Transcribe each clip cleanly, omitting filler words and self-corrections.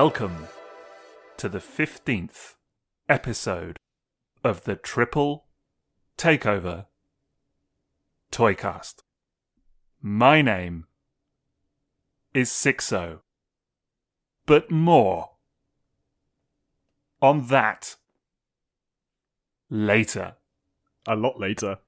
Welcome to the 15th episode of the Triple Takeover Toycast. My name is Sixo, but more on that later. A lot later.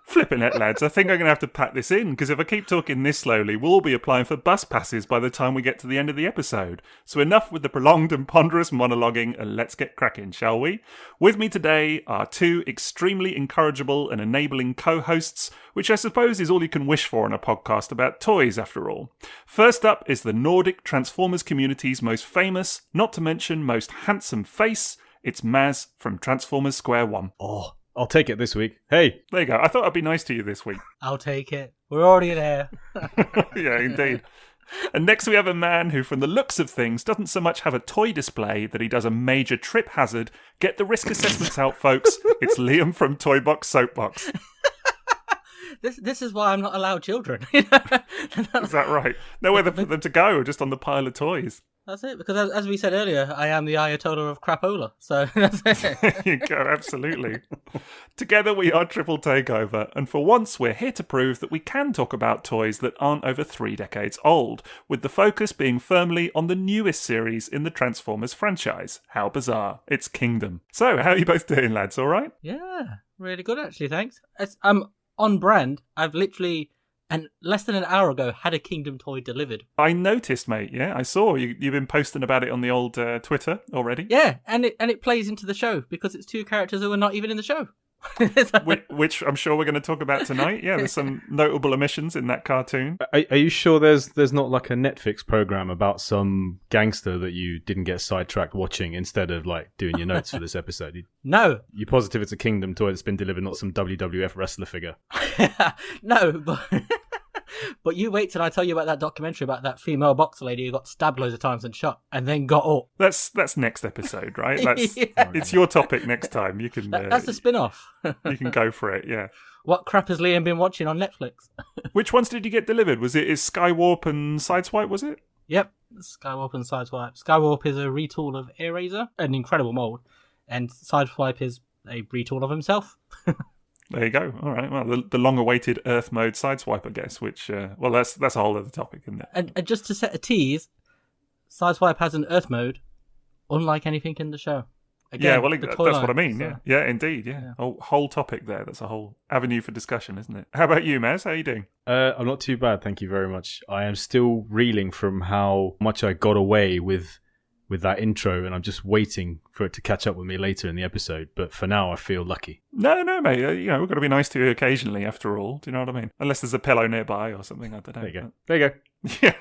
Flipping it, lads. I think I'm going to have to pack this in, because if I keep talking this slowly, we'll all be applying for bus passes by the time we get to the end of the episode. So enough with the prolonged and ponderous monologuing, and let's get cracking, shall we? With me today are two extremely incorrigible and enabling co-hosts, which I suppose is all you can wish for in a podcast about toys, after all. First up is the Nordic Transformers community's most famous, not to mention most handsome face. It's M.A.S.K from Transformers Square One. Oh, I'll take it this week. Hey. There you go. I thought I'd be nice to you this week. I'll take it. We're already there. Yeah, indeed. And next we have a man who, from the looks of things, doesn't so much have a toy display that he does a major trip hazard. Get the risk assessments out, folks. It's Liam from Toybox Soapbox. This is why I'm not allowed children. Is that right? Nowhere for them to go, just on the pile of toys. That's it, because as we said earlier, I am the Ayatollah of crapola, so that's it. There you go, absolutely. Together we are Triple Takeover, and for once we're here to prove that we can talk about toys that aren't over 3 decades old, with the focus being firmly on the newest series in the Transformers franchise. How bizarre. It's Kingdom. So, how are you both doing, lads? All right? Yeah, really good actually, thanks. I'm on brand. I've literally... And less than an hour ago, had a Kingdom toy delivered. I noticed, mate. Yeah, I saw you've been posting about it on the old Twitter already. Yeah, and it plays into the show because it's two characters who are not even in the show. which I'm sure we're going to talk about tonight. Yeah, there's some notable omissions in that cartoon. Are you sure there's not like a Netflix program about some gangster that you didn't get sidetracked watching instead of like doing your notes for this episode? No. You positive it's a Kingdom toy that's been delivered, not some WWF wrestler figure? No, but you wait till I tell you about that documentary about that female boxer lady who got stabbed loads of times and shot and then got up. That's next episode, right? Yeah. It's your topic next time. You can. That's the spin-off. You can go for it. Yeah. What crap has Liam been watching on Netflix? Which ones did you get delivered? Was it Skywarp and Sideswipe? Was it? Yep, Skywarp and Sideswipe. Skywarp is a retool of Eraser, an incredible mold, and Sideswipe is a retool of himself. There you go. All right. Well, the long-awaited Earth mode Sideswipe, I guess. Which, that's a whole other topic, isn't it? And just to set a tease, Sideswipe has an Earth mode, unlike anything in the show. Again, yeah, well, that's what I mean. So. Yeah, indeed. Yeah, whole topic there. That's a whole avenue for discussion, isn't it? How about you, Maz? How are you doing? I'm not too bad, thank you very much. I am still reeling from how much I got away with that intro, and I'm just waiting for it to catch up with me later in the episode. But for now, I feel lucky. No, mate. We've got to be nice to you occasionally, after all. Do you know what I mean? Unless there's a pillow nearby or something. I don't know. There you go. Yeah.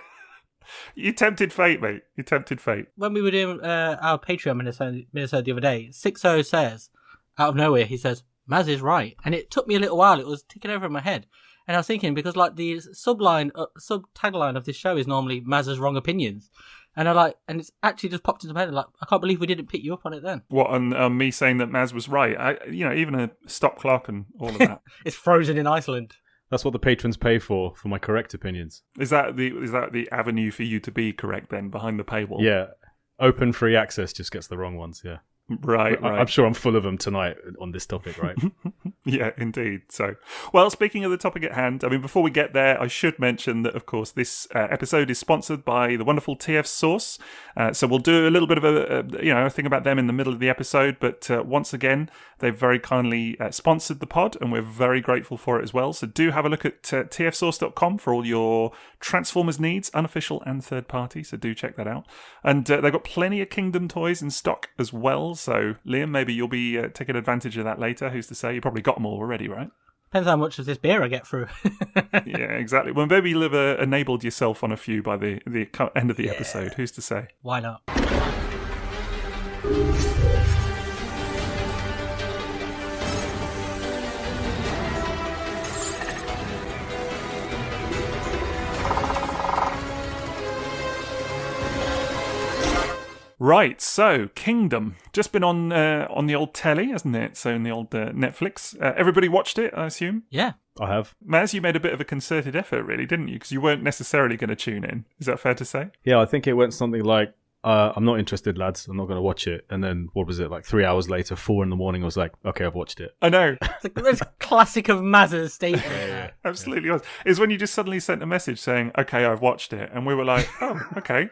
You tempted fate, mate. You tempted fate. When we were doing our Patreon Minnesota the other day, Sixo says, out of nowhere, he says, Maz is right. And it took me a little while. It was ticking over in my head. And I was thinking, because like the sub-tagline of this show is normally Maz's wrong opinions. And and it's actually just popped into my head. Like, I can't believe we didn't pick you up on it then. What, on me saying that Maz was right? Even a stop clock and all of that. It's frozen in Iceland. That's what the patrons pay for my correct opinions. Is that the avenue for you to be correct then, behind the paywall? Yeah. Open free access just gets the wrong ones, yeah. Right. I'm sure I'm full of them tonight on this topic, right? Yeah, indeed. So, well, speaking of the topic at hand, I mean, before we get there, I should mention that, of course, this episode is sponsored by the wonderful TF Sauce. So we'll do a little bit of a thing about them in the middle of the episode. But once again, they've very kindly sponsored the pod, and we're very grateful for it as well. So do have a look at tfsauce.com for all your Transformers needs, unofficial and third party. So do check that out. And they've got plenty of Kingdom toys in stock as well. So, Liam, maybe you'll be taking advantage of that later. Who's to say? You probably got them all already, right? Depends how much of this beer I get through. Yeah, exactly. Well, maybe you'll have enabled yourself on a few by the end of the episode. Who's to say? Why not? Right, so Kingdom just been on the old telly, hasn't it? So in the old Netflix. Everybody watched it, I assume. Yeah, I have. Maz, you made a bit of a concerted effort, really, didn't you? Because you weren't necessarily going to tune in. Is that fair to say? Yeah, I think it went something like I'm not interested, lads. I'm not going to watch it. And then, what was it, like 3 hours later, 4 a.m, I was like, okay, I've watched it. I know. It's a classic of Maz's statement. Yeah. Absolutely was. Is when you just suddenly sent a message saying, okay, I've watched it. And we were like, oh, okay.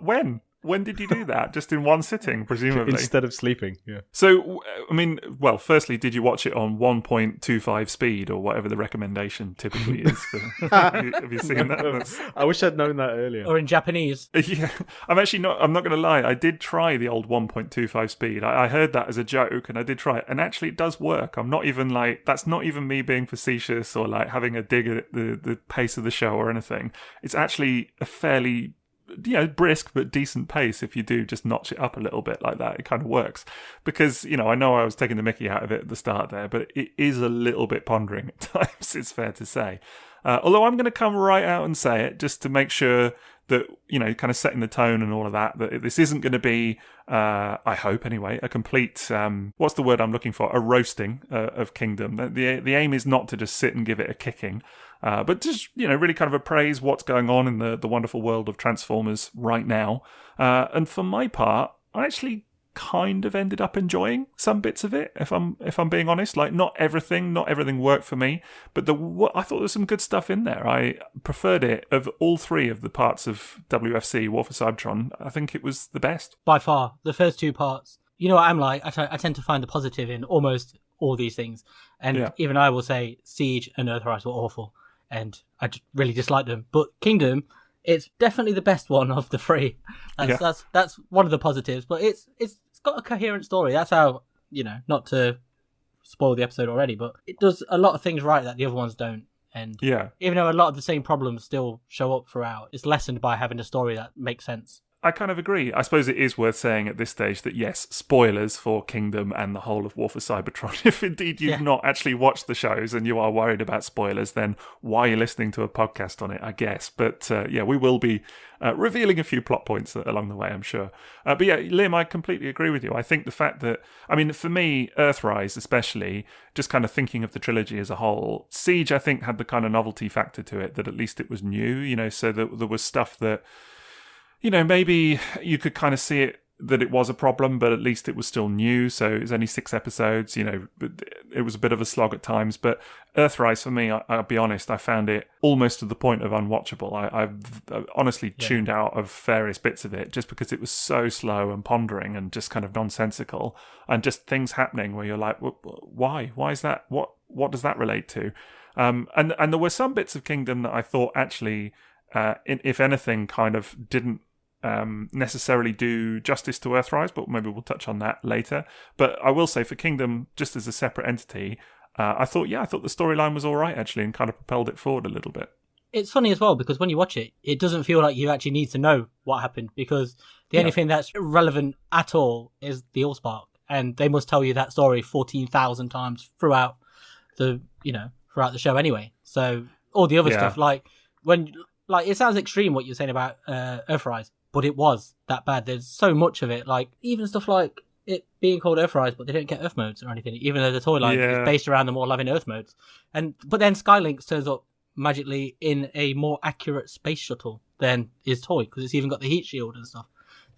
When? When did you do that? Just in one sitting, presumably. Instead of sleeping, yeah. So, I mean, well, firstly, did you watch it on 1.25 speed or whatever the recommendation typically is? Have you seen that? I wish I'd known that earlier. Or in Japanese. Yeah, I'm not going to lie. I did try the old 1.25 speed. I heard that as a joke and I did try it. And actually it does work. I'm not even like, that's not even me being facetious or like having a dig at the pace of the show or anything. It's actually a fairly, brisk but decent pace if you do just notch it up a little bit like that. It kind of works. Because, I know I was taking the mickey out of it at the start there, but it is a little bit pondering at times, it's fair to say. Although I'm going to come right out and say it just to make sure that, kind of setting the tone and all of that this isn't going to be, I hope anyway, a complete, what's the word I'm looking for? A roasting of Kingdom. The aim is not to just sit and give it a kicking, but just, really kind of appraise what's going on in the wonderful world of Transformers right now. And for my part, I actually kind of ended up enjoying some bits of it, if I'm being honest. Like, not everything worked for me, but I thought there was some good stuff in there. I preferred it of all three of the parts of WFC, War for Cybertron. I think it was the best. By far, the first two parts. You know what I'm like? I tend to find the positive in almost all these things. And even I will say Siege and Earthrise were awful. And I really disliked them. But Kingdom, it's definitely the best one of the three. That's one of the positives. But it's got a coherent story. That's how, not to spoil the episode already, but it does a lot of things right that the other ones don't. And even though a lot of the same problems still show up throughout, it's lessened by having a story that makes sense. I kind of agree. I suppose it is worth saying at this stage that, yes, spoilers for Kingdom and the whole of War for Cybertron. If indeed you've not actually watched the shows and you are worried about spoilers, then why are you listening to a podcast on it, I guess. But we will be revealing a few plot points along the way, I'm sure. But yeah, Liam, I completely agree with you. I think the fact that, for me, Earthrise especially, just kind of thinking of the trilogy as a whole, Siege, I think, had the kind of novelty factor to it that at least it was new, so that there was stuff that, maybe you could kind of see it, that it was a problem, but at least it was still new. So it was only 6 episodes, it was a bit of a slog at times. But Earthrise, for me, I'll be honest, I found it almost to the point of unwatchable. I've honestly tuned out of various bits of it just because it was so slow and pondering and just kind of nonsensical and just things happening where you're like, why? Why is that? What does that relate to? And there were some bits of Kingdom that I thought actually, if anything, kind of didn't necessarily do justice to Earthrise, but maybe we'll touch on that later. But I will say for Kingdom, just as a separate entity, I thought the storyline was all right actually, and kind of propelled it forward a little bit. It's funny as well because when you watch it, it doesn't feel like you actually need to know what happened, because the only thing that's relevant at all is the Allspark, and they must tell you that story 14,000 times throughout the show anyway. So all the other stuff, it sounds extreme what you're saying about Earthrise, but it was that bad. There's so much of it, like even stuff like it being called Earthrise, but they don't get Earth modes or anything, even though the toy line is based around them all having Earth modes. But then Skylinks turns up magically in a more accurate space shuttle than his toy, because it's even got the heat shield and stuff.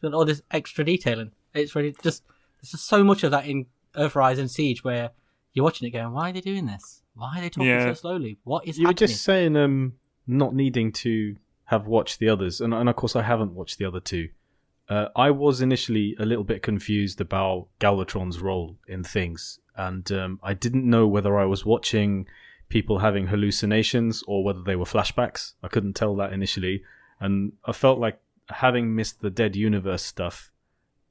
So all this extra detailing. It's really there's just so much of that in Earthrise and Siege where you're watching it going, why are they doing this? Why are they talking so slowly? What is happening? You were just saying not needing to have watched the others, and of course I haven't watched the other two. I was initially a little bit confused about Galvatron's role in things, and I didn't know whether I was watching people having hallucinations or whether they were flashbacks. I couldn't tell that initially, and I felt like having missed the Dead Universe stuff,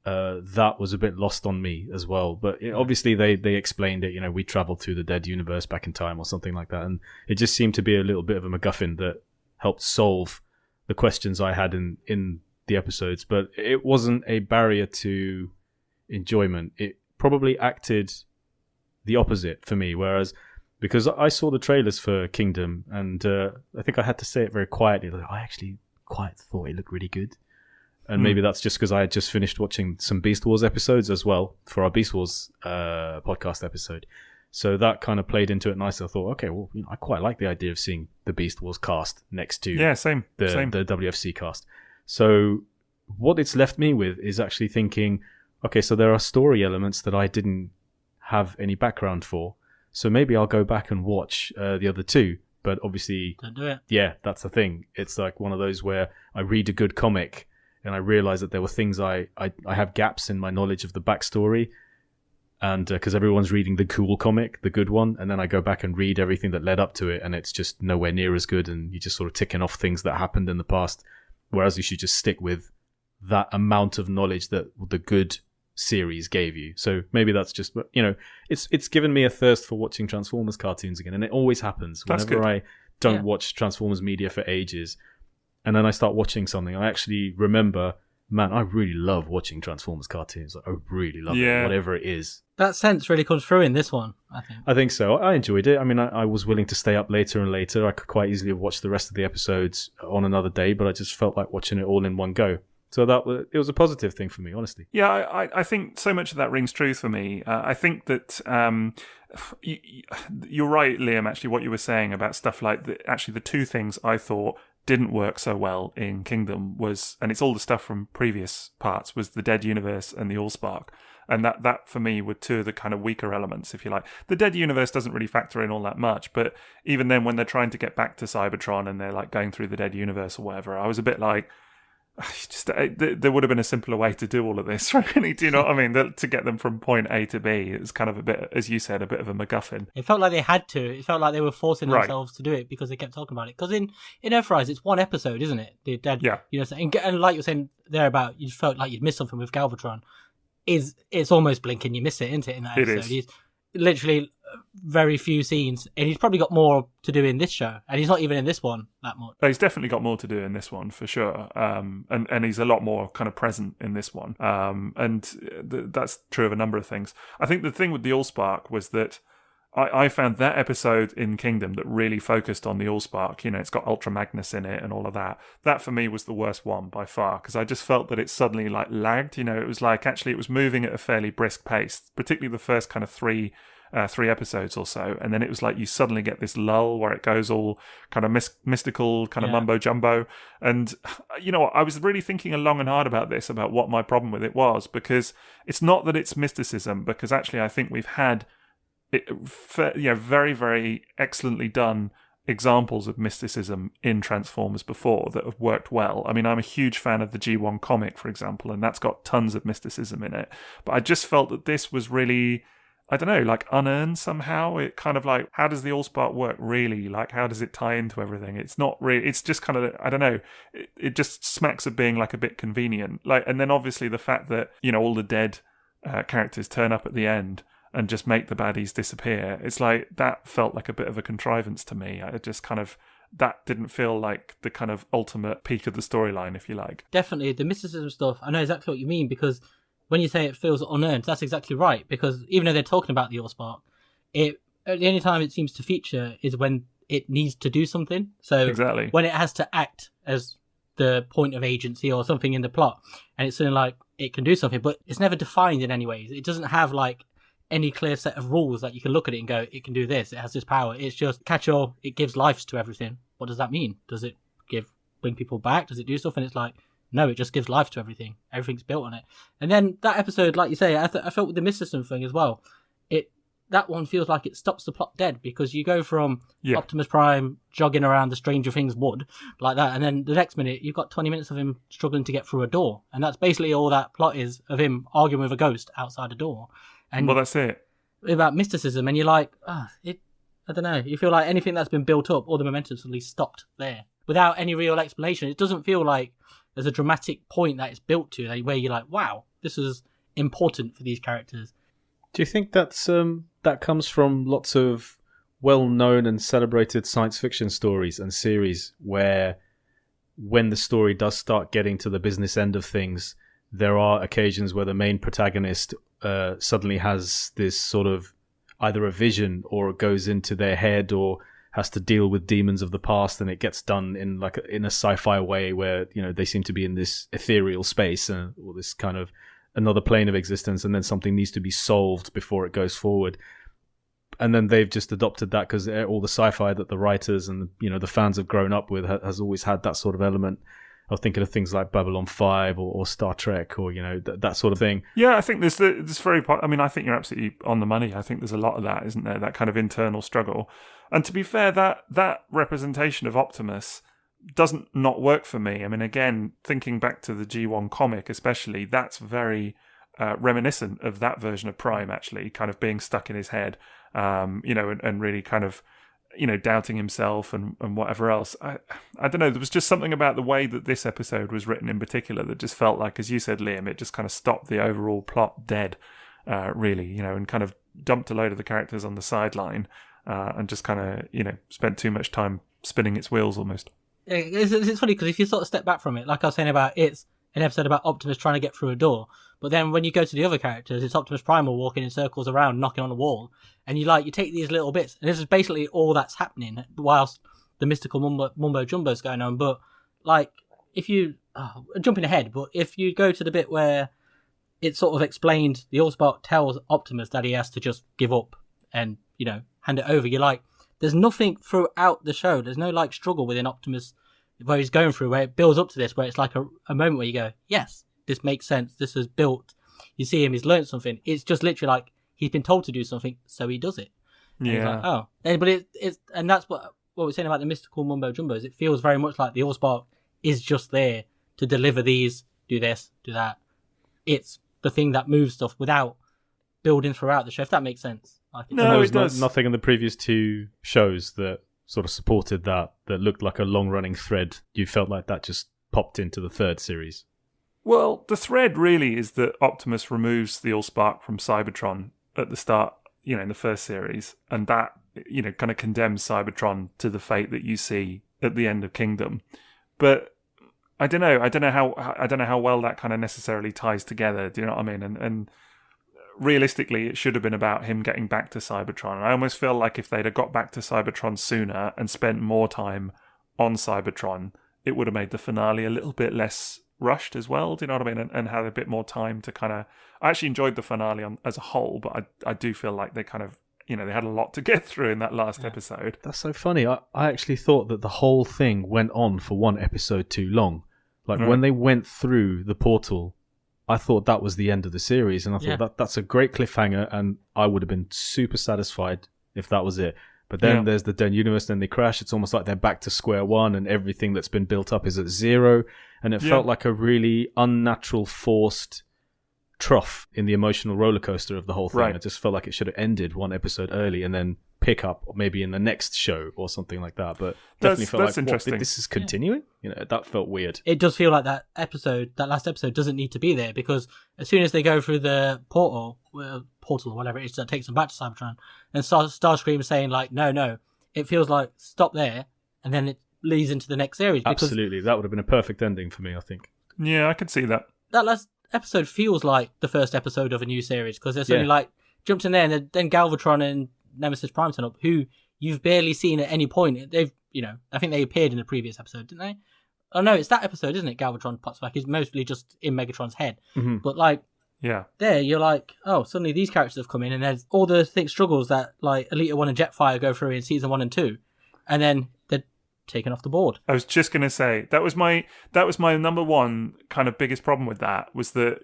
that was a bit lost on me as well. But obviously they explained it, we traveled through the Dead Universe back in time or something like that, and it just seemed to be a little bit of a MacGuffin that helped solve the questions I had in the episodes. But it wasn't a barrier to enjoyment. It probably acted the opposite for me, whereas because I saw the trailers for Kingdom, and I think I had to say it very quietly, like, I actually quite thought it looked really good. And maybe that's just because I had just finished watching some Beast Wars episodes as well for our Beast Wars podcast episode. So that kind of played into it nicely. I thought, okay, well, I quite like the idea of seeing the Beast Wars cast next to same. the WFC cast. So what it's left me with is actually thinking, okay, so there are story elements that I didn't have any background for. So maybe I'll go back and watch the other two. But obviously, Don't do it. Yeah, that's the thing. It's like one of those where I read a good comic and I realize that there were things I have gaps in my knowledge of the backstory. And because everyone's reading the cool comic, the good one, and then I go back and read everything that led up to it, and it's just nowhere near as good, and you're just sort of ticking off things that happened in the past. Whereas you should just stick with that amount of knowledge that the good series gave you. So maybe that's just, it's given me a thirst for watching Transformers cartoons again, and it always happens whenever I don't watch Transformers media for ages, and then I start watching something. I actually remember, man, I really love watching Transformers cartoons. I really love it, whatever it is. That sense really comes through in this one, I think. I think so. I enjoyed it. I mean, I was willing to stay up later and later. I could quite easily have watched the rest of the episodes on another day, but I just felt like watching it all in one go. So it was a positive thing for me, honestly. Yeah, I think so much of that rings true for me. I think that you're right, Liam, actually, what you were saying about stuff like the two things I thought didn't work so well in Kingdom was, and it's all the stuff from previous parts, was the Dead Universe and the Allspark. And that for me were two of the kind of weaker elements, if you like. The Dead Universe doesn't really factor in all that much, but even then when they're trying to get back to Cybertron and they're like going through the Dead Universe or whatever, I was a bit like, there would have been a simpler way to do all of this, really. Do you know what I mean? To get them from point A to B, it was kind of a bit, as you said, a bit of a MacGuffin. It felt like they had to. It felt like they were forcing themselves to do it because they kept talking about it. Because in Earthrise, it's one episode, isn't it? The Dead, and like you're saying there about, you felt like you'd missed something with Galvatron. It's almost blinking, you miss it, isn't it? In that episode, it is. He's literally very few scenes, and he's probably got more to do in this show, and he's not even in this one that much. He's definitely got more to do in this one for sure, and he's a lot more kind of present in this one, that's true of a number of things. I think the thing with the Allspark was that I found that episode in Kingdom that really focused on the Allspark. It's got Ultra Magnus in it and all of that. That for me was the worst one by far, because I just felt that it suddenly like lagged. It was like actually it was moving at a fairly brisk pace, particularly the first kind of three episodes or so, and then it was like you suddenly get this lull where it goes all kind of mystical, kind of mumbo jumbo. And I was really thinking long and hard about this, about what my problem with it was, because it's not that it's mysticism, because actually I think we've had very, very excellently done examples of mysticism in Transformers before that have worked well. I mean, I'm a huge fan of the G1 comic, for example, and that's got tons of mysticism in it. But I just felt that this was really, I don't know, like unearned somehow. It kind of like, how does the Allspark work really? Like, how does it tie into everything? It's not really, it's just kind of, I don't know, it just smacks of being like a bit convenient. Like, and then obviously the fact that, all the dead characters turn up at the end and just make the baddies disappear. It's like, that felt like a bit of a contrivance to me. I just kind of, that didn't feel like the kind of ultimate peak of the storyline, if you like. Definitely, the mysticism stuff, I know exactly what you mean, because when you say it feels unearned, that's exactly right, because even though they're talking about the Allspark, the only time it seems to feature is when it needs to do something. So exactly. When it has to act as the point of agency or something in the plot, and it's something like it can do something, but it's never defined in any way. It doesn't have like any clear set of rules that you can look at it and go, it can do this, it has this power. It's just catch-all, it gives life to everything. What does that mean? Does it bring people back? Does it do stuff? And it's like, no, it just gives life to everything. Everything's built on it. And then that episode, like you say, I felt with the mysticism thing as well. That one feels like it stops the plot dead, because you go from Optimus Prime jogging around the Stranger Things wood like that, and then the next minute you've got 20 minutes of him struggling to get through a door, and that's basically all that plot is, of him arguing with a ghost outside a door. And well, that's it. About mysticism, and you're like, I don't know. You feel like anything that's been built up, all the momentum suddenly stopped there without any real explanation. It doesn't feel like there's a dramatic point that it's built to, where you're like, wow, this is important for these characters. Do you think that's that comes from lots of well-known and celebrated science fiction stories and series where, when the story does start getting to the business end of things, there are occasions where the main protagonist suddenly has this sort of either a vision, or it goes into their head, or has to deal with demons of the past, and it gets done in in a sci-fi way where they seem to be in this ethereal space or this kind of another plane of existence, and then something needs to be solved before it goes forward. And then they've just adopted that because all the sci-fi that the writers and the fans have grown up with has always had that sort of element. I was thinking of things like Babylon 5 or Star Trek or, that sort of thing. Yeah, I think there's I mean, I think you're absolutely on the money. I think there's a lot of that, isn't there? That kind of internal struggle. And to be fair, that representation of Optimus doesn't not work for me. I mean, again, thinking back to the G1 comic especially, that's very reminiscent of that version of Prime, actually, kind of being stuck in his head, and really kind of, doubting himself and whatever else. I don't know, there was just something about the way that this episode was written in particular that just felt like, as you said, Liam, it just kind of stopped the overall plot dead, really, and kind of dumped a load of the characters on the sideline and just kind of, spent too much time spinning its wheels almost. It's funny because if you sort of step back from it, like I was saying about it's an episode about Optimus trying to get through a door, but then when you go to the other characters, it's Optimus Primal walking in circles around, knocking on the wall, and you take these little bits, and this is basically all that's happening whilst the mystical mumbo jumbo's going on. But if you jumping ahead, but if you go to the bit where it's sort of explained, the Allspark tells Optimus that he has to just give up and hand it over. You're like, there's nothing throughout the show. There's no struggle within Optimus where he's going through, where it builds up to this, where it's like a moment where you go, yes, this makes sense. This is built. You see him, he's learned something. It's just literally like he's been told to do something, so he does it. And yeah. But it's and that's what we're saying about the mystical mumbo jumbos. It feels very much like the Allspark is just there to deliver these, do this, do that. It's the thing that moves stuff without building throughout the show, if that makes sense. No, it does. Nothing in the previous two shows that sort of supported that looked like a long-running thread. You felt like that just popped into the third series. Well, the thread really is that Optimus removes the Allspark from Cybertron at the start, in the first series, and that, kind of condemns Cybertron to the fate that you see at the end of Kingdom. But I don't know how well that kind of necessarily ties together. Do you know what I mean? And realistically, it should have been about him getting back to Cybertron. And I almost feel like if they'd have got back to Cybertron sooner and spent more time on Cybertron, it would have made the finale a little bit less rushed as well. Do you know what I mean? And had a bit more time to kind of... I actually enjoyed the finale as a whole, but I do feel like they kind of... they had a lot to get through in that last episode. That's so funny. I actually thought that the whole thing went on for one episode too long. When they went through the portal, I thought that was the end of the series, and I thought that's a great cliffhanger, and I would have been super satisfied if that was it. But then there's the Den universe, then they crash. It's almost like they're back to square one, and everything that's been built up is at zero, and it felt like a really unnatural, forced trough in the emotional roller coaster of the whole thing. Right. I just felt like it should have ended one episode early and then pick up maybe in the next show or something like that. But definitely felt like, interesting. This is continuing? That felt weird. It does feel like that last episode doesn't need to be there, because as soon as they go through the portal or whatever it is that takes them back to Cybertron, and Starscream is saying no, it feels like stop there, and then it leads into the next series. Absolutely. That would have been a perfect ending for me, I think. Yeah, I could see that. That last episode feels like the first episode of a new series, because there's only jumped in there, and then Galvatron and Nemesis Prime turn up, who you've barely seen at any point. They've, I think they appeared in the previous episode, didn't they? Oh no, it's that episode, isn't it? Galvatron pops back. He's mostly just in Megatron's head. Mm-hmm. But there you're like, oh, suddenly these characters have come in, and there's all the struggles that Elita 1 and Jetfire go through in season 1 and 2, and then they're taken off the board. I was just going to say that was my number one kind of biggest problem with that, was the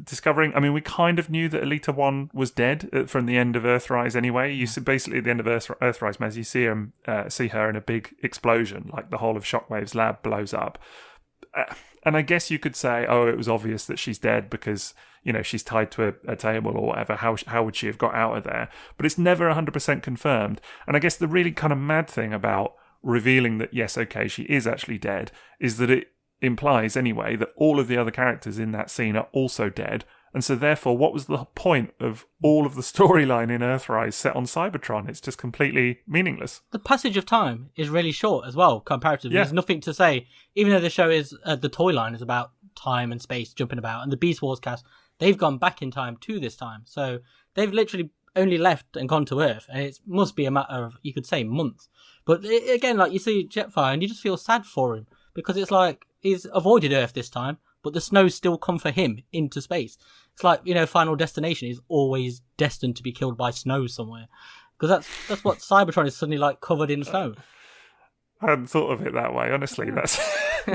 discovering. I mean, we kind of knew that Elita 1 was dead from the end of Earthrise anyway. You see, basically at the end of Earthrise, Maz, you see her in a big explosion, like the whole of Shockwave's lab blows up. And I guess you could say, oh, it was obvious that she's dead because, she's tied to a table or whatever. How would she have got out of there? But it's never 100% confirmed. And I guess the really kind of mad thing about revealing that, yes, okay, she is actually dead, is that it implies anyway that all of the other characters in that scene are also dead. And so therefore, what was the point of all of the storyline in Earthrise set on Cybertron? It's just completely meaningless. The passage of time is really short as well, comparatively. There's nothing to say. Even though the show is, the toy line is about time and space jumping about, and the Beast Wars cast, they've gone back in time to this time. So they've literally only left and gone to Earth, and it must be a matter of, you could say, months. But again, you see Jetfire, and you just feel sad for him, because it's like he's avoided Earth this time, but the snow's still come for him into space. It's like, Final Destination is always destined to be killed by snow somewhere, because that's what Cybertron is suddenly covered in snow. I hadn't thought of it that way, honestly. That's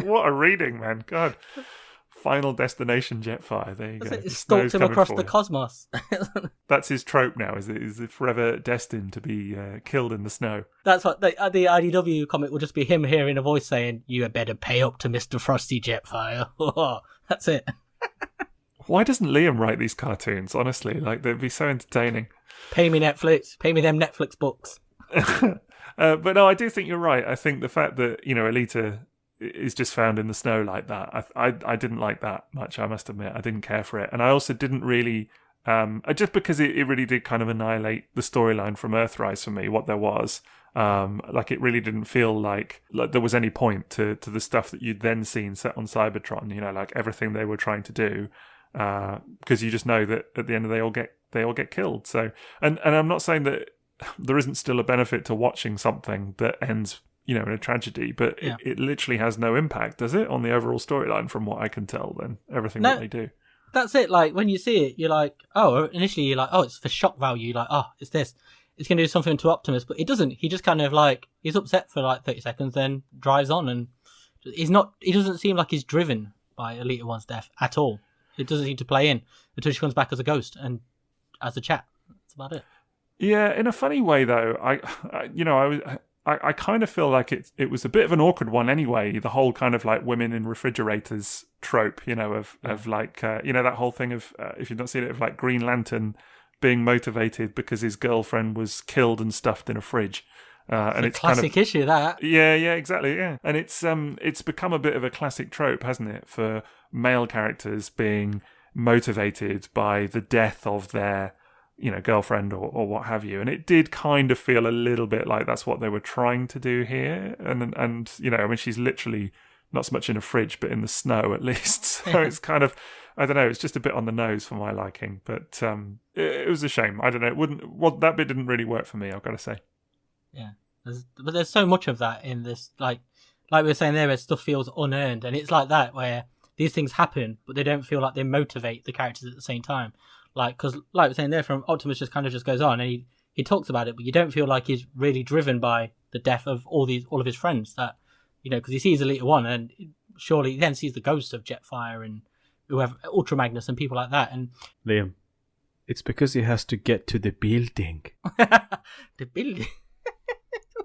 What a reading, man. God. Final destination Jetfire. There you go. It stalked him across the cosmos. That's his trope now, is it forever destined to be killed in the snow. That's what the IDW comic will just be him hearing a voice saying, "You had better pay up to Mr. Frosty Jetfire." That's it. Why doesn't Liam write these cartoons, honestly? Like, they'd be so entertaining. Pay me Netflix. Pay me them Netflix books. But no, I do think you're right. I think the fact that, Alita is just found in the snow like that, I didn't like that much, I must admit. I didn't care for it. And I also didn't really... just because it really did kind of annihilate the storyline from Earthrise for me, what there was. Like, it really didn't feel like there was any point to the stuff that you'd then seen set on Cybertron, like everything they were trying to do. Because you just know that at the end they all get killed. So, and I'm not saying that there isn't still a benefit to watching something that ends, in a tragedy, but it literally has no impact, does it, on the overall storyline from what I can tell, then, everything that they do. That's it. Like, when you see it, you're like, initially you're like, it's for shock value. You're like, it's this. It's going to do something to Optimus, but it doesn't. He just kind of he's upset for 30 seconds, then drives on, and he doesn't seem like he's driven by Elita 1's death at all. It doesn't seem to play in until she comes back as a ghost and as a chat. That's about it. Yeah, in a funny way, though, I kind of feel like it was a bit of an awkward one anyway. The whole kind of women in refrigerators trope, of that whole thing of if you've not seen it, of Green Lantern being motivated because his girlfriend was killed and stuffed in a fridge. And it's classic issue, that. Yeah, exactly, yeah. And it's become a bit of a classic trope, hasn't it, for male characters being motivated by the death of their girlfriend or what have you. And it did kind of feel a little bit like that's what they were trying to do here. And she's literally not so much in a fridge, but in the snow at least. So it's kind of, I don't know, it's just a bit on the nose for my liking. But it was a shame. I don't know. That bit didn't really work for me, I've got to say. Yeah. But there's so much of that in this, like we were saying there, where stuff feels unearned. And it's like that, where these things happen, but they don't feel like they motivate the characters at the same time. Because, like we're saying there, from Optimus just goes on, and he talks about it, but you don't feel like he's really driven by the death of all of his friends. That, because he sees Elita 1, and surely he then sees the ghosts of Jetfire and whoever, Ultra Magnus and people like that. And Liam, it's because he has to get to the building. The building.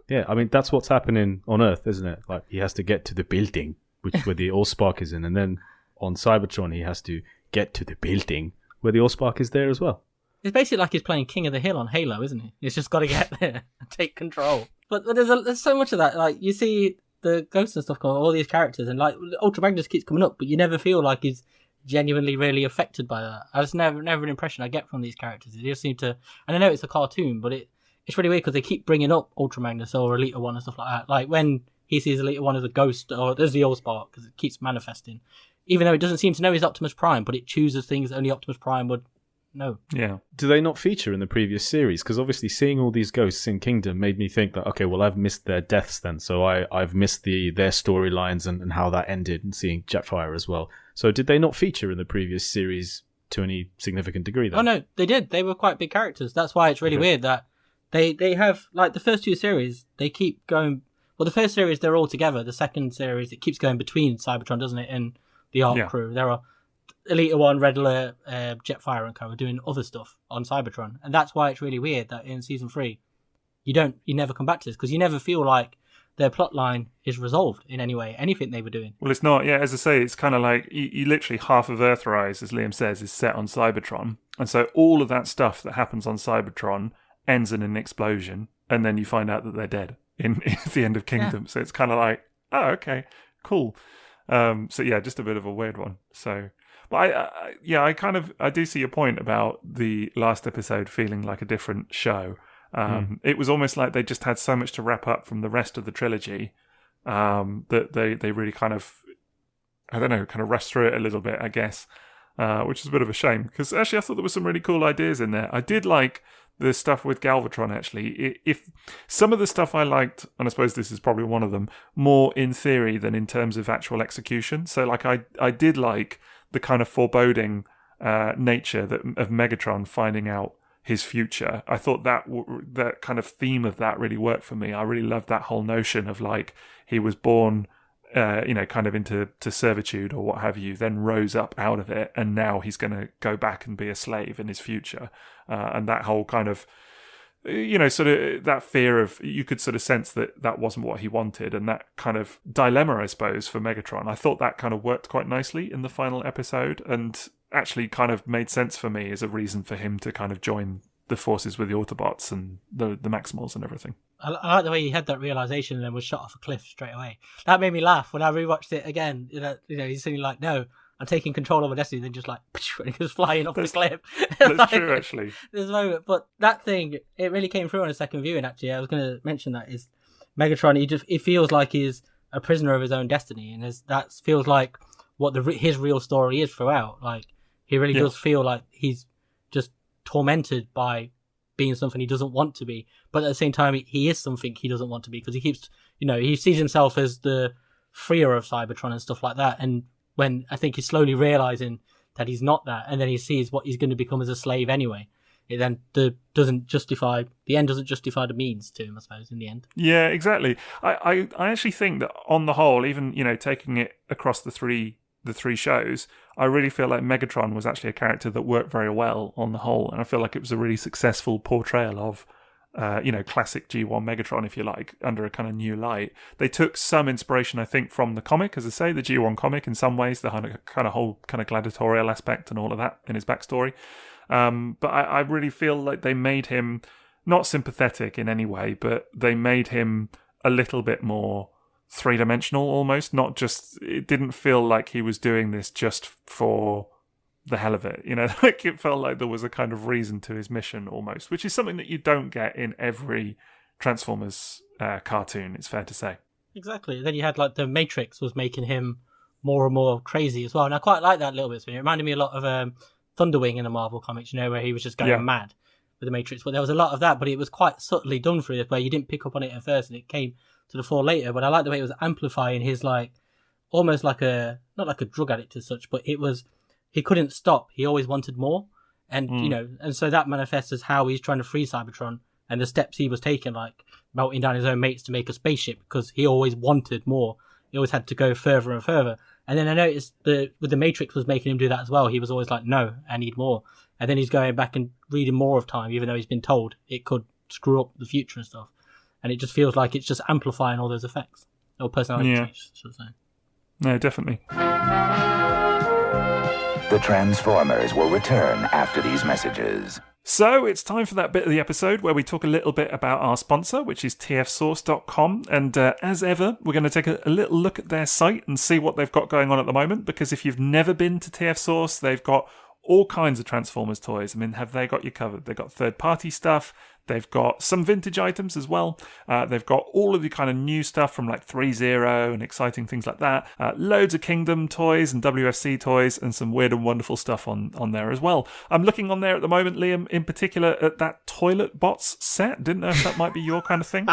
Yeah, I mean, that's what's happening on Earth, isn't it? Like, he has to get to the building, where the Allspark is in, and then on Cybertron he has to get to the building where the Allspark is there as well. It's basically like he's playing King of the Hill on Halo, isn't he? He's just got to get there and take control. But there's so much of that. Like, you see the ghosts and stuff, all these characters, and Ultra Magnus keeps coming up, but you never feel like he's genuinely really affected by that. That's never an impression I get from these characters. They just seem to, and I know it's a cartoon, but it's really weird because they keep bringing up Ultra Magnus or Elita 1 and stuff like that. Like, when he sees Elita 1 as a ghost, or there's the Allspark, because it keeps manifesting. Even though it doesn't seem to know he's Optimus Prime, but it chooses things only Optimus Prime would know. Yeah. Do they not feature in the previous series? Because obviously seeing all these ghosts in Kingdom made me think that, okay, well, I've missed their deaths then, so I've missed their storylines and how that ended, and seeing Jetfire as well. So did they not feature in the previous series to any significant degree then? Oh no, they did. They were quite big characters. That's why it's really weird that they have, the first two series, they keep going. Well, the first series, they're all together. The second series, it keeps going between Cybertron, doesn't it, and the ARC crew. There are Elita 1, Red Alert, Jetfire and co are doing other stuff on Cybertron. And that's why it's really weird that in Season 3, you never come back to this, because you never feel like their plotline is resolved in any way, anything they were doing. Well, it's not, as I say, it's kind of like, you literally, half of Earthrise, as Liam says, is set on Cybertron. And so all of that stuff that happens on Cybertron ends in an explosion, and then you find out that they're dead in the end of Kingdom. Yeah. So it's kind of like, oh, okay, cool. So yeah, just a bit of a weird one. So, but I do see your point about the last episode feeling like a different show. It was almost like they just had so much to wrap up from the rest of the trilogy that they really kind of rushed through it a little bit, I guess, which is a bit of a shame, because actually I thought there were some really cool ideas in there. I did like the stuff with Galvatron, actually. If some of the stuff I liked, and I suppose this is probably one of them, more in theory than in terms of actual execution. So I did like the kind of foreboding nature of Megatron finding out his future. I thought that kind of theme of that really worked for me. I really loved that whole notion of he was born kind of into servitude or what have you, then rose up out of it, and now he's going to go back and be a slave in his future. And that whole kind of, sort of that fear of, you could sort of sense that wasn't what he wanted, and that kind of dilemma, I suppose, for Megatron. I thought that kind of worked quite nicely in the final episode, and actually kind of made sense for me as a reason for him to kind of join the forces with the Autobots and the Maximals and everything. I like the way he had that realization and then was shot off a cliff straight away. That made me laugh when I rewatched it again. He's suddenly like, "No, I'm taking control of my destiny." Then just like, and he goes flying off the cliff. That's true, actually. There's a moment, but that thing, it really came through on a second viewing. Actually, I was going to mention that is Megatron. He feels like he's a prisoner of his own destiny, and that feels like what his real story is throughout. Like he really does feel like he's just tormented by being something he doesn't want to be, but at the same time he is something he doesn't want to be, because he keeps, he sees himself as the freer of Cybertron and stuff like that, and when I think he's slowly realizing that he's not that, and then he sees what he's going to become as a slave anyway, it then doesn't justify the means to him, I suppose, in the end. Yeah, exactly. I actually think that on the whole, even taking it across the three shows, I really feel like Megatron was actually a character that worked very well on the whole, and I feel like it was a really successful portrayal of, classic G1 Megatron, if you like, under a kind of new light. They took some inspiration, I think, from the comic, as I say, the G1 comic in some ways, the kind of whole kind of gladiatorial aspect and all of that in his backstory. But I really feel like they made him not sympathetic in any way, but they made him a little bit more three-dimensional almost. Not just, it didn't feel like he was doing this just for the hell of it, like it felt like there was a kind of reason to his mission almost, which is something that you don't get in every Transformers cartoon, it's fair to say. Exactly. Then you had like the Matrix was making him more and more crazy as well, and I quite like that a little bit. It reminded me a lot of Thunderwing in the Marvel comics, where he was just going mad with the Matrix, but there was a lot of that, but it was quite subtly done through it, where you didn't pick up on it at first and it came to the fore later. But I like the way it was amplifying his, like, almost like not like a drug addict as such, but it was, he couldn't stop. He always wanted more. And, and so that manifests as how he's trying to free Cybertron and the steps he was taking, like melting down his own mates to make a spaceship, because he always wanted more. He always had to go further and further. And then I noticed with the Matrix was making him do that as well. He was always like, no, I need more. And then he's going back and reading more of Time, even though he's been told it could screw up the future and stuff. And it just feels like it's just amplifying all those effects. Or personality change, should I say. No, definitely. The Transformers will return after these messages. So it's time for that bit of the episode where we talk a little bit about our sponsor, which is tfsource.com. And as ever, we're going to take a little look at their site and see what they've got going on at the moment. Because if you've never been to TFSource, they've got all kinds of Transformers toys. I mean, have they got you covered? They've got third-party stuff. They've got some vintage items as well. They've got all of the kind of new stuff from like 3.0 and exciting things like that. Loads of Kingdom toys and WFC toys and some weird and wonderful stuff on there as well. I'm looking on there at the moment, Liam, in particular at that Toilet Bots set. Didn't know if that might be your kind of thing.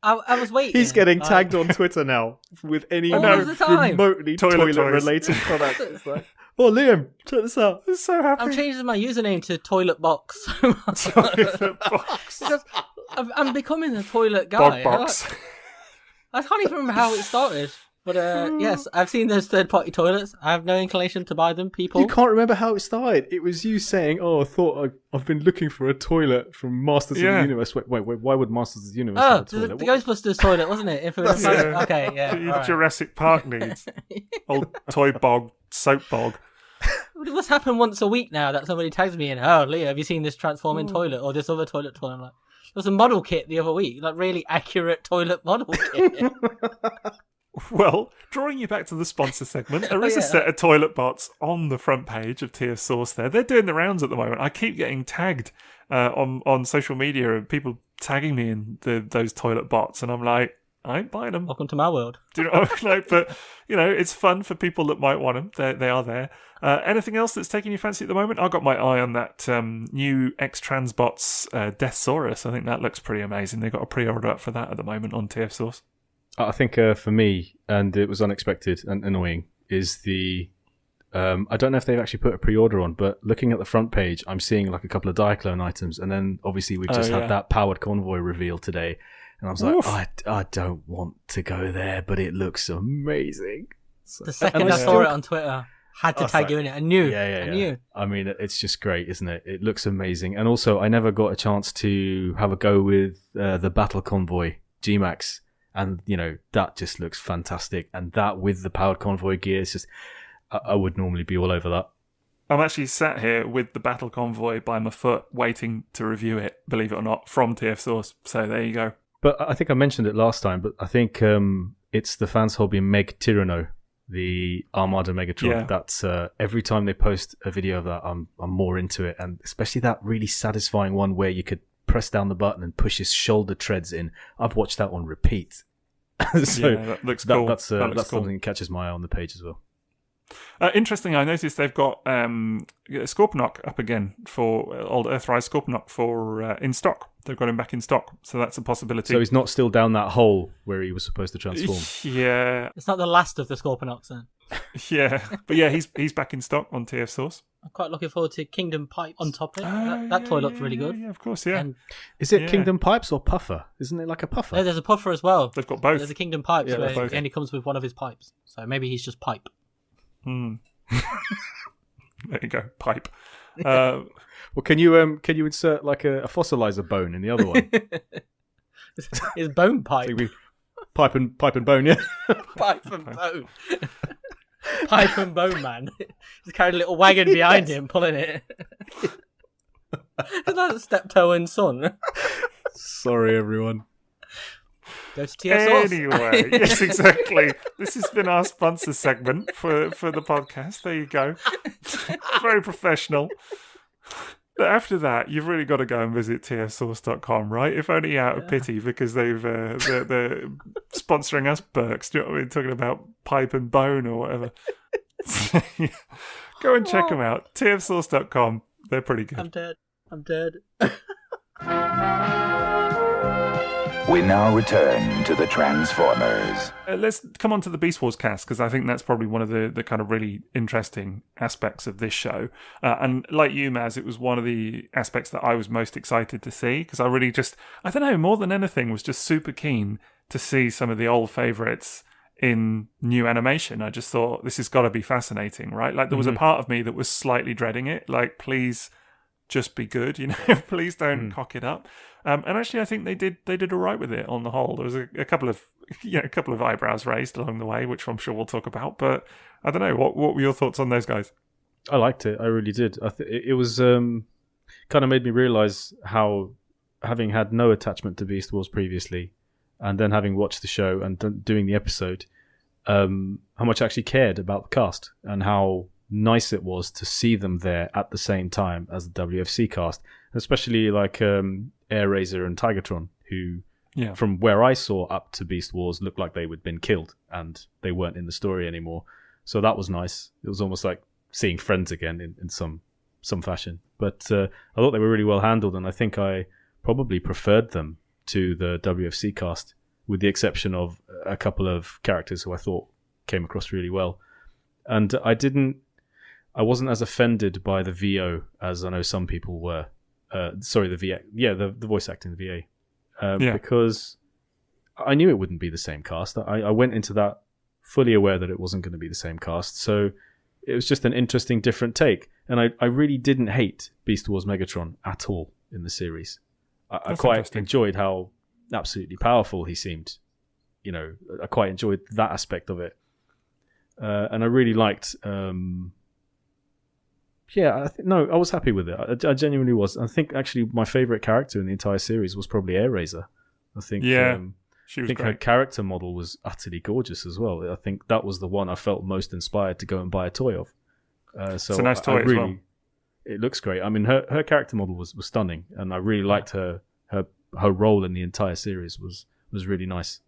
I was waiting. He's getting tagged on Twitter now with any remotely toilet-related products. It's like, oh, Liam, check this out. I'm so happy. I'm changing my username to Toilet Box. Toilet Box. Because I'm becoming a toilet guy. Bog Box. I can't even remember how it started. But yes, I've seen those third-party toilets. I have no inclination to buy them, people. You can't remember how it started. It was you saying, oh, I thought I've been looking for a toilet from Masters of the Universe. Wait, why would Masters of the Universe have a toilet? The Ghostbusters toilet, wasn't it? Okay, yeah. Jurassic Park needs. Old Toybox Soapbox. What's happened once a week now that somebody tags me in, oh, Leah, have you seen this transforming toilet or this other toilet? I'm like, there was a model kit the other week, like really accurate toilet model kit. Well, drawing you back to the sponsor segment, there is a set of toilet bots on the front page of TF Source there. They're doing the rounds at the moment. I keep getting tagged on social media and people tagging me in those toilet bots, and I'm like, I ain't buying them. Welcome to my world. Do you know what I mean? But, it's fun for people that might want them. They are there. Anything else that's taking your fancy at the moment? I've got my eye on that new X-Transbots Deathsaurus. I think that looks pretty amazing. They've got a pre-order up for that at the moment on TF Source. I think for me, and it was unexpected and annoying, is the... I don't know if they've actually put a pre-order on, but looking at the front page, I'm seeing like a couple of Diaclone items, and then obviously we've just had that powered convoy reveal today. And I was like, I don't want to go there, but it looks amazing. The second I saw it on Twitter, had to tag you in it. I knew. I knew. I mean, it's just great, isn't it? It looks amazing. And also, I never got a chance to have a go with the Battle Convoy G-Max. And, that just looks fantastic. And that with the Powered Convoy gear, it's just, I would normally be all over that. I'm actually sat here with the Battle Convoy by my foot, waiting to review it, believe it or not, from TF Source. So there you go. But I think I mentioned it last time, but I think it's the Fans Hobby M.A.K Tyranno, the Armada Megatron. Yeah. That's every time they post a video of that, I'm more into it. And especially that really satisfying one where you could press down the button and push his shoulder treads in. I've watched that one repeat. So yeah, that looks cool. That's cool. something that catches my eye on the page as well. Interesting, I noticed they've got Scorponok up again for old Earthrise Scorponok for in stock. They've got him back in stock, so that's a possibility. So he's not still down that hole where he was supposed to transform. Yeah, it's not the last of the Scorponoks then. Yeah, but yeah, he's back in stock on TF Source. I'm quite looking forward to Kingdom Pipe on top of it. That toy looks really good. Yeah, of course, yeah. And is it Kingdom Pipes or Puffer? Isn't it like a Puffer? no, there's a Puffer as well. They've got both. There's a Kingdom Pipes where both. he only comes with one of his pipes. So maybe he's just Pipe. There you go, Pipe. Well, can you insert like a fossilizer bone in the other one? His bone pipe. Pipe and bone, yeah. Pipe and bone. Pipe and bone man. He's carrying a little wagon behind him, pulling it. It's like Steptoe and Son. Sorry, everyone. Go to TF Source. Anyway, yes, exactly. This has been our sponsor segment for the podcast. There you go. Very professional. But after that, you've really got to go and visit tfsource.com, right? If only out of pity because they're sponsoring us Berks. Do you know what I mean? Talking about pipe and bone or whatever. Go and check them out. tfsource.com. They're pretty good. I'm dead. We now return to the Transformers. Let's come on to the Beast Wars cast, because I think that's probably one of the kind of really interesting aspects of this show. And like you, Maz, it was one of the aspects that I was most excited to see, because I really just, I don't know, more than anything, was just super keen to see some of the old favourites in new animation. I just thought, this has got to be fascinating, right? Like, there was a part of me that was slightly dreading it, like, please just be good, please don't cock it up. And actually, I think they did all right with it on the whole. There was a couple of eyebrows raised along the way, which I'm sure we'll talk about. But I don't know, what were your thoughts on those guys? I liked it. I really did. It was kind of made me realise how, having had no attachment to Beast Wars previously, and then having watched the show and doing the episode, how much I actually cared about the cast and how nice it was to see them there at the same time as the WFC cast, especially like Air Razor and Tigatron, who, from where I saw up to Beast Wars, looked like they had been killed and they weren't in the story anymore. So that was nice. It was almost like seeing friends again in some fashion. But I thought they were really well handled, and I think I probably preferred them to the WFC cast, with the exception of a couple of characters who I thought came across really well. And I wasn't as offended by the VO as I know some people were. The VA. Yeah, the voice acting, the VA. Because I knew it wouldn't be the same cast. I went into that fully aware that it wasn't going to be the same cast. So it was just an interesting, different take. And I really didn't hate Beast Wars Megatron at all in the series. I quite enjoyed how absolutely powerful he seemed. I quite enjoyed that aspect of it. And I really liked... I was happy with it. I genuinely was. I think actually my favourite character in the entire series was probably Air Razor. I think she was great. Her character model was utterly gorgeous as well. I think that was the one I felt most inspired to go and buy a toy of. So it's a nice toy as well. It looks great. I mean, her character model was stunning, and I really liked her role in the entire series was really nice.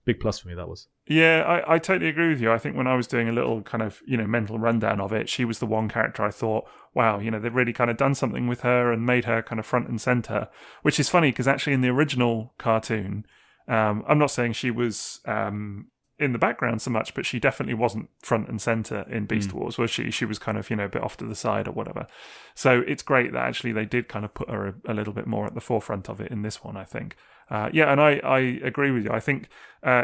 Big plus for me, that was. Yeah, I totally agree with you. I think when I was doing a little kind of, mental rundown of it, she was the one character I thought, wow, they've really kind of done something with her and made her kind of front and center, which is funny because actually in the original cartoon, I'm not saying she was in the background so much, but she definitely wasn't front and center in Beast Wars, was she? She was kind of, a bit off to the side or whatever. So it's great that actually they did kind of put her a little bit more at the forefront of it in this one, I think. And I agree with you. I think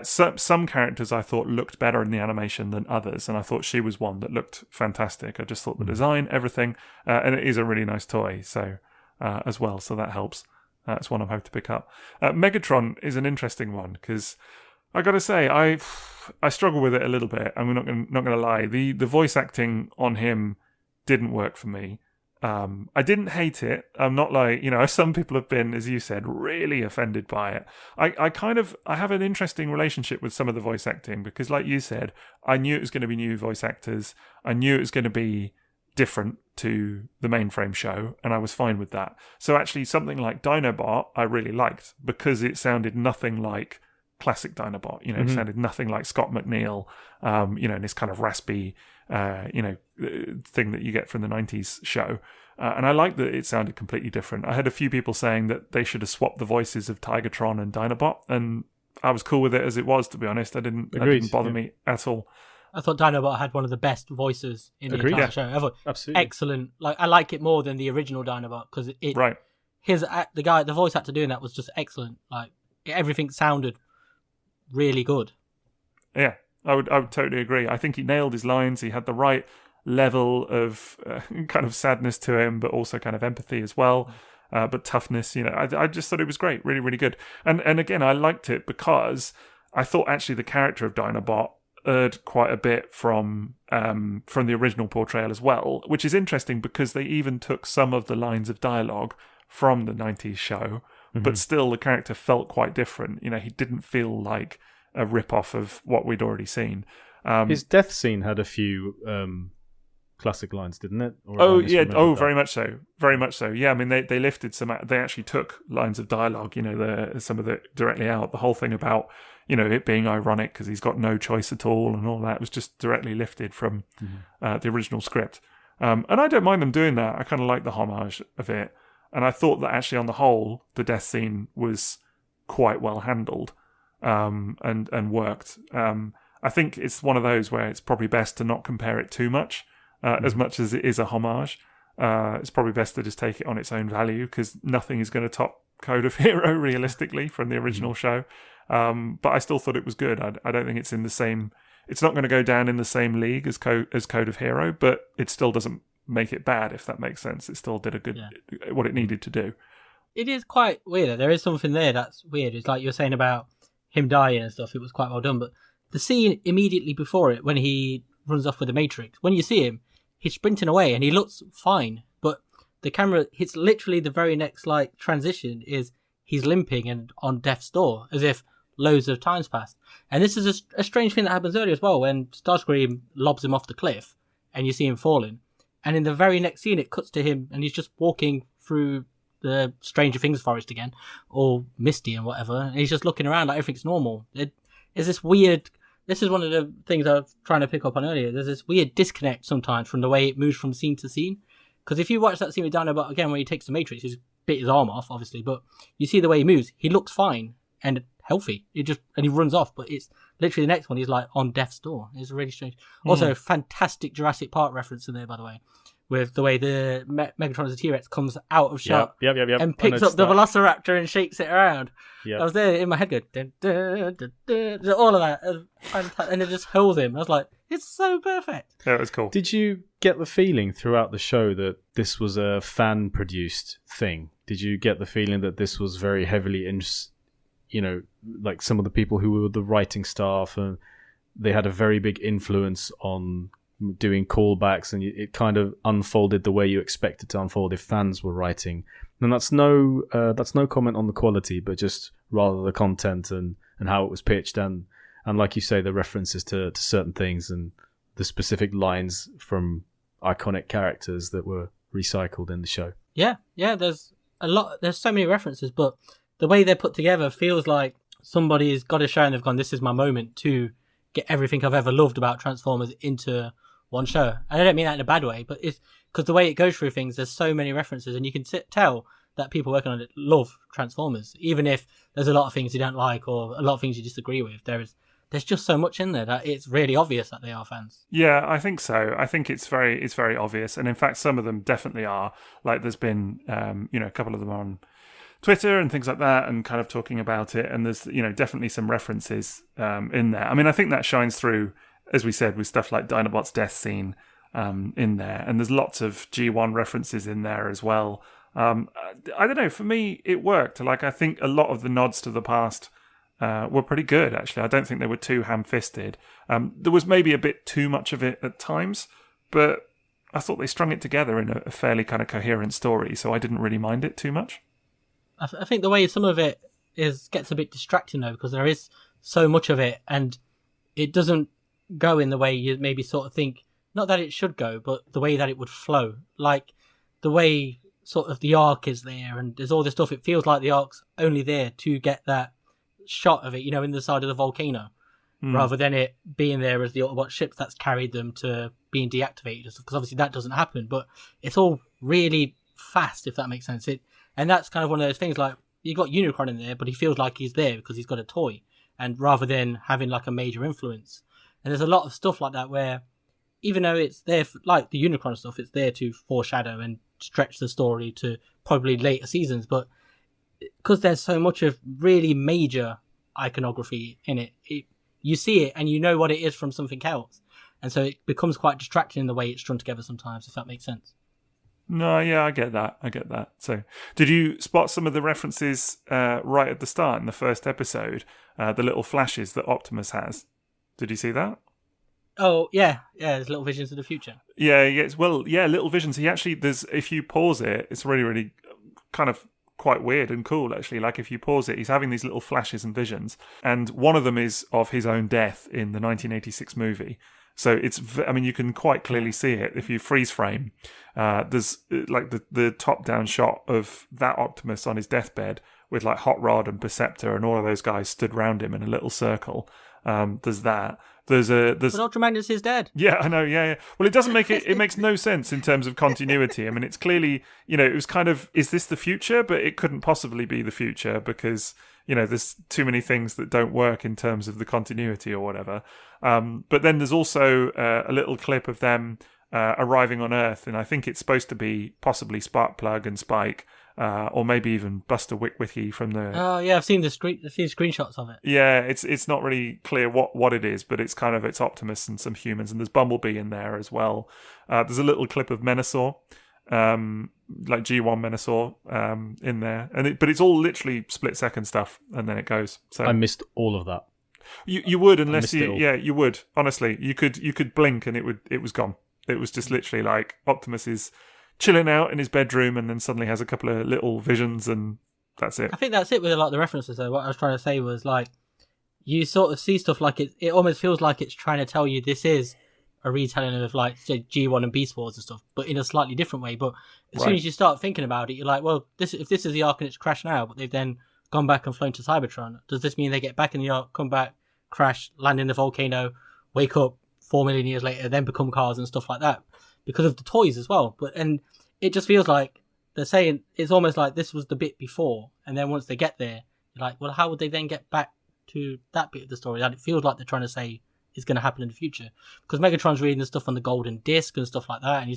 some characters I thought looked better in the animation than others, and I thought she was one that looked fantastic. I just thought the design, everything, and it is a really nice toy, so as well, so that helps. That's one I'm hoping to pick up. Megatron is an interesting one, because I got to say, I struggle with it a little bit. I'm not going to lie. The voice acting on him didn't work for me. I didn't hate it. I'm not like, some people have been, as you said, really offended by it. I have an interesting relationship with some of the voice acting, because like you said, I knew it was going to be new voice actors. I knew it was going to be different to the mainframe show, and I was fine with that. So actually something like Dinobot I really liked, because it sounded nothing like classic Dinobot. It sounded nothing like Scott McNeil, and this kind of raspy thing that you get from the 90s show. And I liked that it sounded completely different. I had a few people saying that they should have swapped the voices of Tigatron and Dinobot, and I was cool with it as it was, to be honest. That didn't bother me at all. I thought Dinobot had one of the best voices in the entire show. I thought absolutely excellent. Like, I like it more than the original Dinobot, because the voice actor doing that was just excellent. Like, everything sounded really good. Yeah, I would totally agree. I think he nailed his lines. He had the right level of kind of sadness to him, but also kind of empathy as well. But toughness, I just thought it was great, really, really good. And again, I liked it because I thought actually the character of Dinobot erred quite a bit from the original portrayal as well, which is interesting because they even took some of the lines of dialogue from the 90s show, but still the character felt quite different. He didn't feel like a rip-off of what we'd already seen. His death scene had a few classic lines, didn't it? Very much so. Very much so. Yeah, I mean, they lifted some... They actually took lines of dialogue, some of it directly out. The whole thing about, it being ironic because he's got no choice at all and all that was just directly lifted from the original script. And I don't mind them doing that. I kind of like the homage of it. And I thought that actually on the whole, the death scene was quite well handled and worked. I think it's one of those where it's probably best to not compare it too much. As much as it is a homage, it's probably best to just take it on its own value, because nothing is going to top Code of Hero realistically from the original show. But I still thought it was good. I don't think it's in the same... It's not going to go down in the same league as Code of Hero, but it still doesn't make it bad, if that makes sense. It still did what it needed to do. It is quite weird. There is something there that's weird. It's like you were saying about him dying and stuff. It was quite well done, but the scene immediately before it, when he runs off with the Matrix, when you see him, he's sprinting away and he looks fine, but the camera hits literally the very next transition is he's limping and on death's door, as if loads of time's passed. And this is a strange thing that happens earlier as well, when Starscream lobs him off the cliff and you see him falling, and in the very next scene it cuts to him and he's just walking through the Stranger Things forest again, or Misty and whatever, and he's just looking around like everything's normal. It is this weird... This is one of the things I was trying to pick up on earlier. There's this weird disconnect sometimes from the way it moves from scene to scene. Because if you watch that scene with Dinobot again, when he takes the Matrix, he's bit his arm off, obviously, but you see the way he moves. He looks fine and healthy. And he runs off, but it's literally the next one. He's like on death's door. It's really strange. Also, fantastic Jurassic Park reference in there, by the way, with the way the Megatron as a T-Rex comes out of shot and picks up the Velociraptor and shakes it around. Yep. I was there in my head going, dun, dun, dun, dun, all of that. And it just holds him. I was like, it's so perfect. Yeah, it was cool. Did you get the feeling throughout the show that this was a fan-produced thing? Did you get the feeling that this was very heavily like some of the people who were the writing staff, and they had a very big influence on doing callbacks, and it kind of unfolded the way you expect it to unfold if fans were writing? And that's no comment on the quality, but just rather the content and how it was pitched, and like you say, the references to certain things and the specific lines from iconic characters that were recycled in the show. Yeah, there's so many references, but the way they're put together feels like somebody's got a show and they've gone, this is my moment to get everything I've ever loved about Transformers into one show. And I don't mean that in a bad way, but it's because the way it goes through things, there's so many references, and you can tell that people working on it love Transformers, even if there's a lot of things you don't like or a lot of things you disagree with. There's just so much in there that it's really obvious that they are fans. Yeah, I think so. I think it's very obvious, and in fact, some of them definitely are. Like, there's been a couple of them on Twitter and things like that, and kind of talking about it. And there's, definitely some references in there. I mean, I think that shines through, as we said, with stuff like Dinobot's death scene in there. And there's lots of G1 references in there as well. I don't know, for me, it worked. Like, I think a lot of the nods to the past were pretty good, actually. I don't think they were too ham-fisted. There was maybe a bit too much of it at times, but I thought they strung it together in a fairly kind of coherent story, so I didn't really mind it too much. I think the way some of it gets a bit distracting, though, because there is so much of it, and it doesn't go in the way you maybe sort of think, not that it should go, but the way that it would flow. Like, the way sort of the Ark is there, and there's all this stuff, it feels like the Ark's only there to get that shot of it, in the side of the volcano, rather than it being there as the Autobot ship that's carried them to being deactivated, because obviously that doesn't happen, but it's all really fast, if that makes sense. And that's kind of one of those things, like, you've got Unicron in there, but he feels like he's there because he's got a toy, and rather than having like a major influence. And there's a lot of stuff like that where, even though it's there, like the Unicron stuff, it's there to foreshadow and stretch the story to probably later seasons, but because there's so much of really major iconography in it, you see it and you know what it is from something else, and so it becomes quite distracting in the way it's strung together sometimes, if that makes sense. No, yeah, I get that. So, did you spot some of the references right at the start in the first episode? The little flashes that Optimus has. Did you see that? Oh, yeah, there's little visions of the future. Yeah, little visions. If you pause it, it's really, really kind of quite weird and cool, actually. Like, if you pause it, he's having these little flashes and visions, and one of them is of his own death in the 1986 movie. So you can quite clearly see it if you freeze frame. There's like the top-down shot of that Optimus on his deathbed with like Hot Rod and Perceptor and all of those guys stood round him in a little circle. There's that. But Ultra Magnus is dead. Yeah, I know. Yeah. Well, it doesn't make it. It makes no sense in terms of continuity. I mean, it's clearly, it was kind of, is this the future? But it couldn't possibly be the future because there's too many things that don't work in terms of the continuity or whatever. But then there's also a little clip of them arriving on Earth, and I think it's supposed to be possibly Sparkplug and Spike, or maybe even Buster Witwicky from the. Oh yeah, I've seen screenshots of it. Yeah, it's not really clear what it is, but it's Optimus and some humans, and there's Bumblebee in there as well. There's a little clip of Menasor, like G1 Menasor, in there, but it's all literally split-second stuff, and then it goes. So I missed all of that. You would, unless you would. Honestly, you could blink and it was gone. It was just literally like Optimus is chilling out in his bedroom and then suddenly has a couple of little visions and that's it. I think that's it with a lot of the references, though. What I was trying to say was, like, you sort of see stuff like it almost feels like it's trying to tell you this is a retelling of like G1 and Beast Wars and stuff, but in a slightly different way. But as soon as you start thinking about it, you're like, well, if this is the Ark and it's crashed now, but they've then gone back and flown to Cybertron, does this mean they get back in the Ark, come back, crash, land in the volcano, wake up 4 million years later, then become cars and stuff like that? Because of the toys as well. And it just feels like they're saying it's almost like this was the bit before, and then once they get there, you're like, well, how would they then get back to that bit of the story that it feels like they're trying to say is going to happen in the future? Because Megatron's reading the stuff on the golden disc and stuff like that, and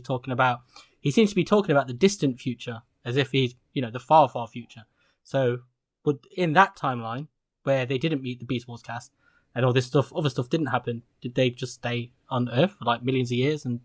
he seems to be talking about the distant future as if he's, the far, far future. So, but in that timeline where they didn't meet the Beast Wars cast and all this stuff, other stuff didn't happen, did they just stay on Earth for like millions of years and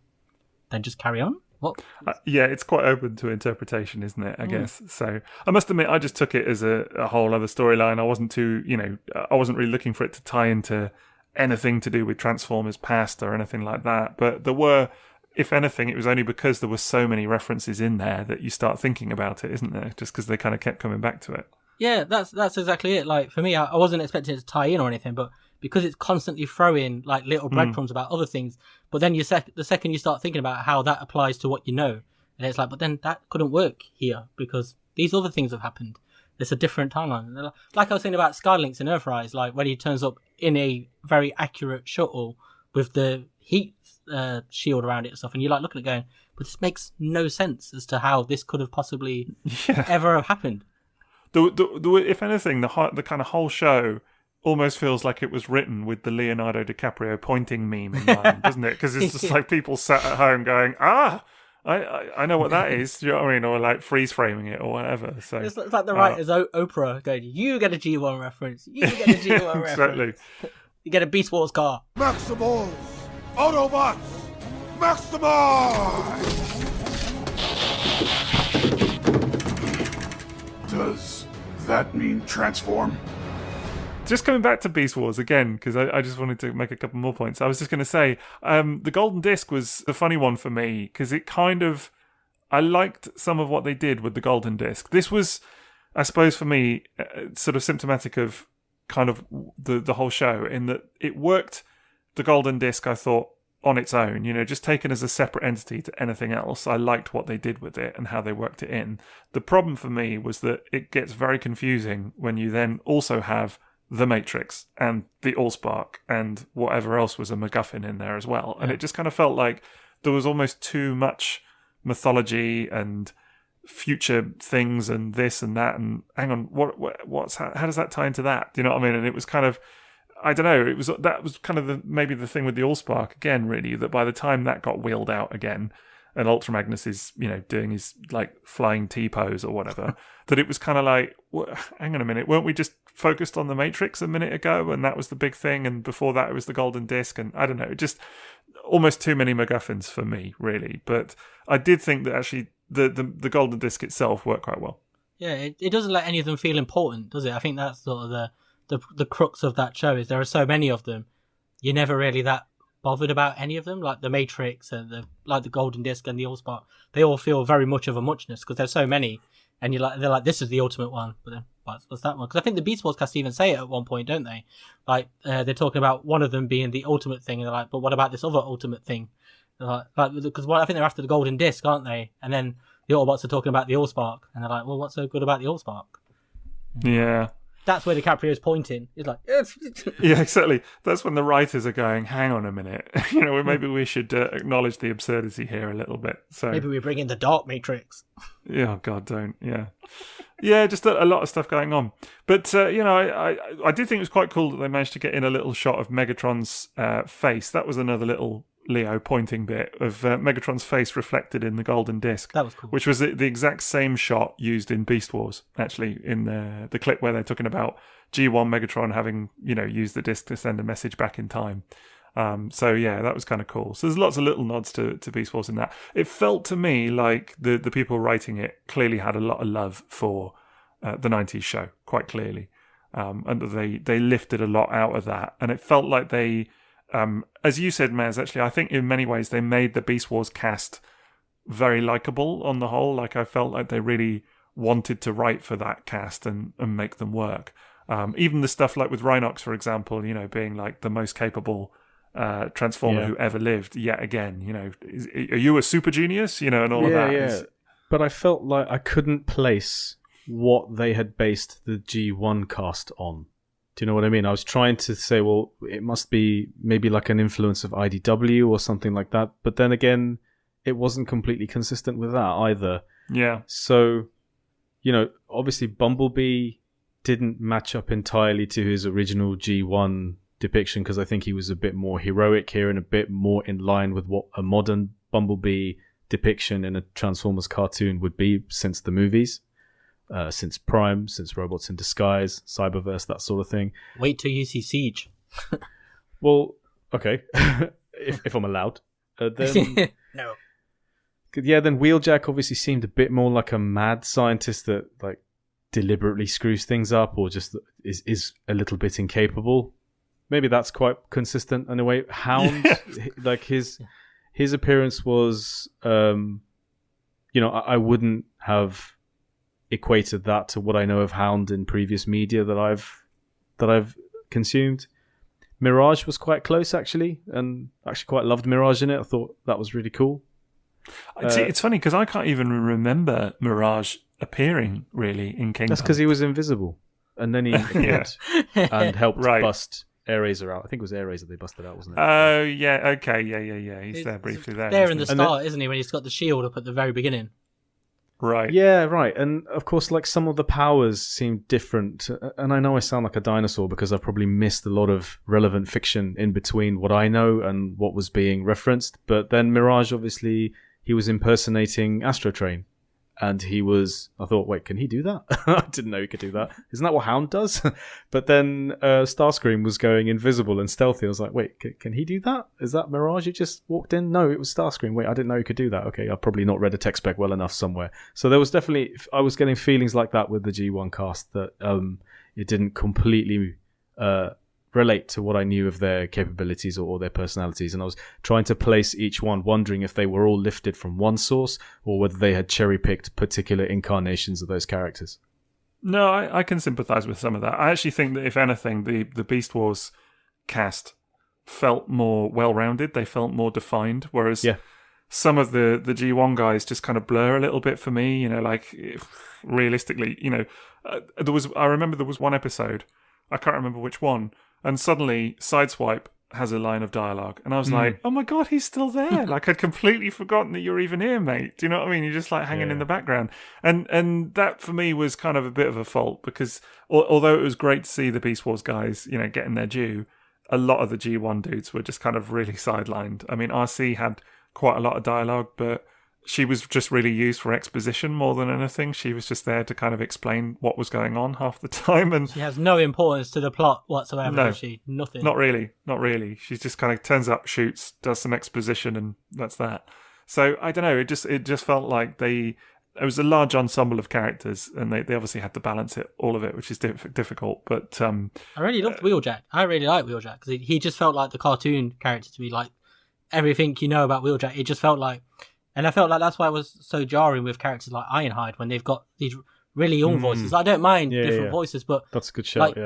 then just carry on? What? Yeah, it's quite open to interpretation, isn't it? I guess. So I must admit, I just took it as a whole other storyline. I wasn't I wasn't really looking for it to tie into anything to do with Transformers past or anything like that. But there were, if anything, it was only because there were so many references in there that you start thinking about it, isn't there? Just because they kind of kept coming back to it. Yeah, that's exactly it. Like, for me, I wasn't expecting it to tie in or anything, but because it's constantly throwing like little breadcrumbs about other things, but then the second you start thinking about how that applies to what you know, and it's like, but then that couldn't work here because these other things have happened. It's a different timeline. Like I was saying about Skylinks and Earthrise, like when he turns up in a very accurate shuttle with the heat shield around it and stuff, and you're like looking at it going, but this makes no sense as to how this could have possibly ever have happened. If anything, the kind of whole show almost feels like it was written with the Leonardo DiCaprio pointing meme in mind, doesn't it? Because it's just like people sat at home going, I know what that is. Do you know what I mean? Or like freeze framing it or whatever. So It's like the writers Oprah going, you get a G1 reference, you get a G1 exactly. reference. You get a Beast Wars car. Maximals! Autobots! Maximize! Does that mean transform? Just coming back to Beast Wars again, because I just wanted to make a couple more points. I was just going to say, the Golden Disc was the funny one for me, because it kind of... I liked some of what they did with the Golden Disc. This was, I suppose for me, sort of symptomatic of kind of the whole show, in that it worked, the Golden Disc, I thought, on its own, just taken as a separate entity to anything else. I liked what they did with it and how they worked it in. The problem for me was that it gets very confusing when you then also have the Matrix and the Allspark and whatever else was a MacGuffin in there as well. And it just kind of felt like there was almost too much mythology and future things and this and that, and hang on, how does that tie into that? Do you know what I mean? And it was kind of, I don't know, that was kind of maybe the thing with the Allspark again, really, that by the time that got wheeled out again and Ultra Magnus is, doing his like flying T-pose or whatever, that it was kind of like, hang on a minute, weren't we just focused on the Matrix a minute ago and that was the big thing, and before that it was the Golden Disc, and I don't know, just almost too many MacGuffins for me, really. But I did think that actually the Golden Disc itself worked quite well. Yeah, it doesn't let any of them feel important, does it? I think that's sort of the crux of that show, is there are so many of them, you're never really that bothered about any of them, like the Matrix and the Golden Disc and the Allspark. They all feel very much of a muchness because there's so many, and they're like, this is the ultimate one, but then what's that one? Because I think the Beast Wars cast even say it at one point, don't they? Like they're talking about one of them being the ultimate thing, and they're like, but what about this other ultimate thing? Like because I think they're after the Golden Disc, aren't they? And then the Autobots are talking about the Allspark, and they're like, well, what's so good about the Allspark? Yeah. That's where DiCaprio's pointing. He's like, yeah, exactly. That's when the writers are going, hang on a minute. Maybe we should acknowledge the absurdity here a little bit. So maybe we bring in the Dark Matrix. Yeah, God, don't. Yeah. Yeah, just a lot of stuff going on. But, I did think it was quite cool that they managed to get in a little shot of Megatron's face. That was another little Leo pointing bit of Megatron's face reflected in the Golden Disc. That was cool. Which was the exact same shot used in Beast Wars, actually, in the clip where they're talking about G1 Megatron having, used the disc to send a message back in time. So yeah, that was kind of cool. So there's lots of little nods to Beast Wars in that. It felt to me like the people writing it clearly had a lot of love for the 90s show, quite clearly. And they lifted a lot out of that. And it felt like they... as you said, Maz, actually, I think in many ways they made the Beast Wars cast very likable on the whole. Like, I felt like they really wanted to write for that cast and make them work. Even the stuff like with Rhinox, for example, being like the most capable Transformer who ever lived, yet again, are you a super genius? And all of that. Yeah. But I felt like I couldn't place what they had based the G1 cast on. Do you know what I mean? I was trying to say, well, it must be maybe like an influence of IDW or something like that. But then again, it wasn't completely consistent with that either. Yeah. So, obviously Bumblebee didn't match up entirely to his original G1 depiction, because I think he was a bit more heroic here and a bit more in line with what a modern Bumblebee depiction in a Transformers cartoon would be since the movies. Since Prime, since Robots in Disguise, Cyberverse, that sort of thing. Wait till you see Siege. Well, okay, if I'm allowed. Then no. Yeah, then Wheeljack obviously seemed a bit more like a mad scientist that like deliberately screws things up, or just is a little bit incapable. Maybe that's quite consistent in a way. Hound, like his appearance was, I wouldn't have equated that to what I know of Hound in previous media that I've consumed. Mirage was quite close, actually, and actually quite loved Mirage in it. I thought that was really cool. It's funny because I can't even remember Mirage appearing really in Kingdom. That's because he was invisible, and then he appeared and helped bust Air-Razor out. I think it was Air-Razor they busted out, wasn't it? Oh yeah, okay, yeah. He's there briefly there. There in the start, isn't he? When he's got the shield up at the very beginning. Right. Yeah, right. And of course, like some of the powers seem different. And I know I sound like a dinosaur because I've probably missed a lot of relevant fiction in between what I know and what was being referenced. But then Mirage, obviously, he was impersonating Astro Train. And I thought, wait, can he do that? I didn't know he could do that. Isn't that what Hound does? But then Starscream was going invisible and stealthy. I was like, wait, can he do that? Is that Mirage who just walked in? No, it was Starscream. Wait, I didn't know he could do that. Okay, I've probably not read a tech spec well enough somewhere. So there was definitely, I was getting feelings like that with the G1 cast, that it didn't completely relate to what I knew of their capabilities or their personalities, and I was trying to place each one, wondering if they were all lifted from one source or whether they had cherry-picked particular incarnations of those characters. No, I can sympathise with some of that. I actually think that, if anything, the Beast Wars cast felt more well-rounded. They felt more defined, whereas some of the G1 guys just kind of blur a little bit for me. Like, realistically, I remember there was one episode, I can't remember which one, and suddenly Sideswipe has a line of dialogue, and I was like, oh my god, he's still there. Like, I'd completely forgotten that you're even here, mate. Do you know what I mean? You're just like hanging in the background. And that for me was kind of a bit of a fault, because although it was great to see the Beast Wars guys, getting their due, a lot of the G1 dudes were just kind of really sidelined. I mean, RC had quite a lot of dialogue, but she was just really used for exposition more than anything. She was just there to kind of explain what was going on half the time. And she has no importance to the plot whatsoever, no, does she? Nothing. Not really. She just kind of turns up, shoots, does some exposition, and that's that. So, I don't know, it just felt like it was a large ensemble of characters, and they obviously had to balance all of it, which is difficult. But I really loved Wheeljack. I really like Wheeljack, because he just felt like the cartoon character to me, like everything you know about Wheeljack. It just felt like... And I felt like that's why it was so jarring with characters like Ironhide, when they've got these really young voices. I don't mind different voices, but... That's a good shout,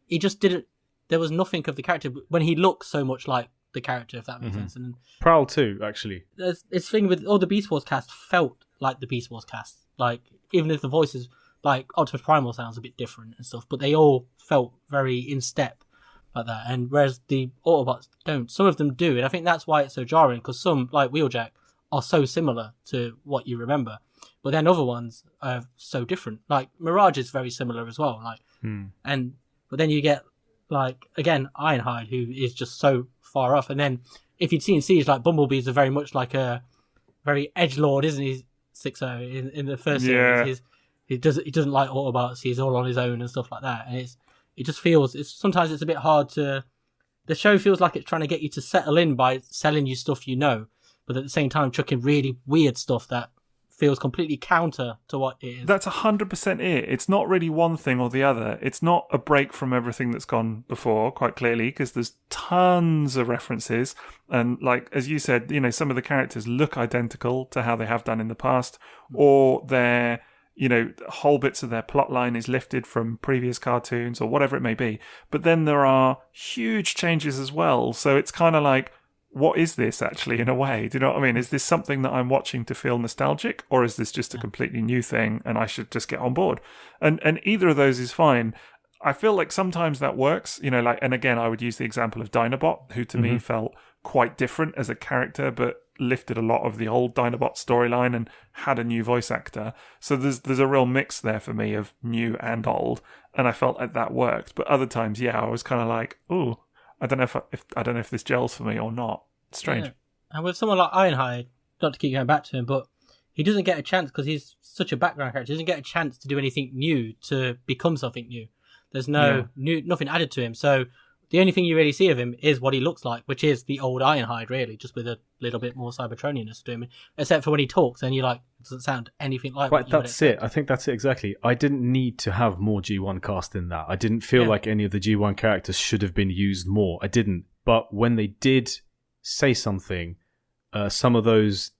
He just didn't... There was nothing of the character when he looked so much like the character, if that makes sense. And Prowl too, actually. It's thing with all the Beast Wars cast felt like the Beast Wars cast. Like, even if the voices, like Optimus Primal sounds a bit different and stuff, but they all felt very in step like that. And whereas the Autobots don't. Some of them do, and I think that's why it's so jarring, because some, like Wheeljack, are so similar to what you remember, but then other ones are so different. Like Mirage is very similar as well. Like, but then you get, like, again, Ironhide, who is just so far off. And then if you'd seen Siege, like, Bumblebees are very much like a very edgelord, isn't he? Sixo in the first series, he doesn't like Autobots. He's all on his own and stuff like that. And it just feels sometimes it's a bit hard to. The show feels like it's trying to get you to settle in by selling you stuff you know, but at the same time chucking really weird stuff that feels completely counter to what it is. That's 100% it. It's not really one thing or the other. It's not a break from everything that's gone before, quite clearly, because there's tons of references. And like, as you said, some of the characters look identical to how they have done in the past, or they're, whole bits of their plot line is lifted from previous cartoons or whatever it may be. But then there are huge changes as well. So it's kind of like, what is this actually, in a way? Do you know what I mean? Is this something that I'm watching to feel nostalgic, or is this just a completely new thing and I should just get on board? And either of those is fine. I feel like sometimes that works, and again, I would use the example of Dinobot, who to me felt quite different as a character, but lifted a lot of the old Dinobot storyline and had a new voice actor. So there's a real mix there for me of new and old, and I felt like that worked. But other times, I was kind of like, ooh, I don't know if this gels for me or not. It's strange. Yeah. And with someone like Ironhide, not to keep going back to him, but he doesn't get a chance because he's such a background character. He doesn't get a chance to do anything new, to become something new. There's nothing added to him. So the only thing you really see of him is what he looks like, which is the old Ironhide, really, just with a little bit more Cybertronianness to him. Except for when he talks, and you're like, it doesn't sound anything like. Right, that's it. I think that's it exactly. I didn't need to have more G1 cast in that. I didn't feel like any of the G1 characters should have been used more. I didn't. But when they did say something, some of those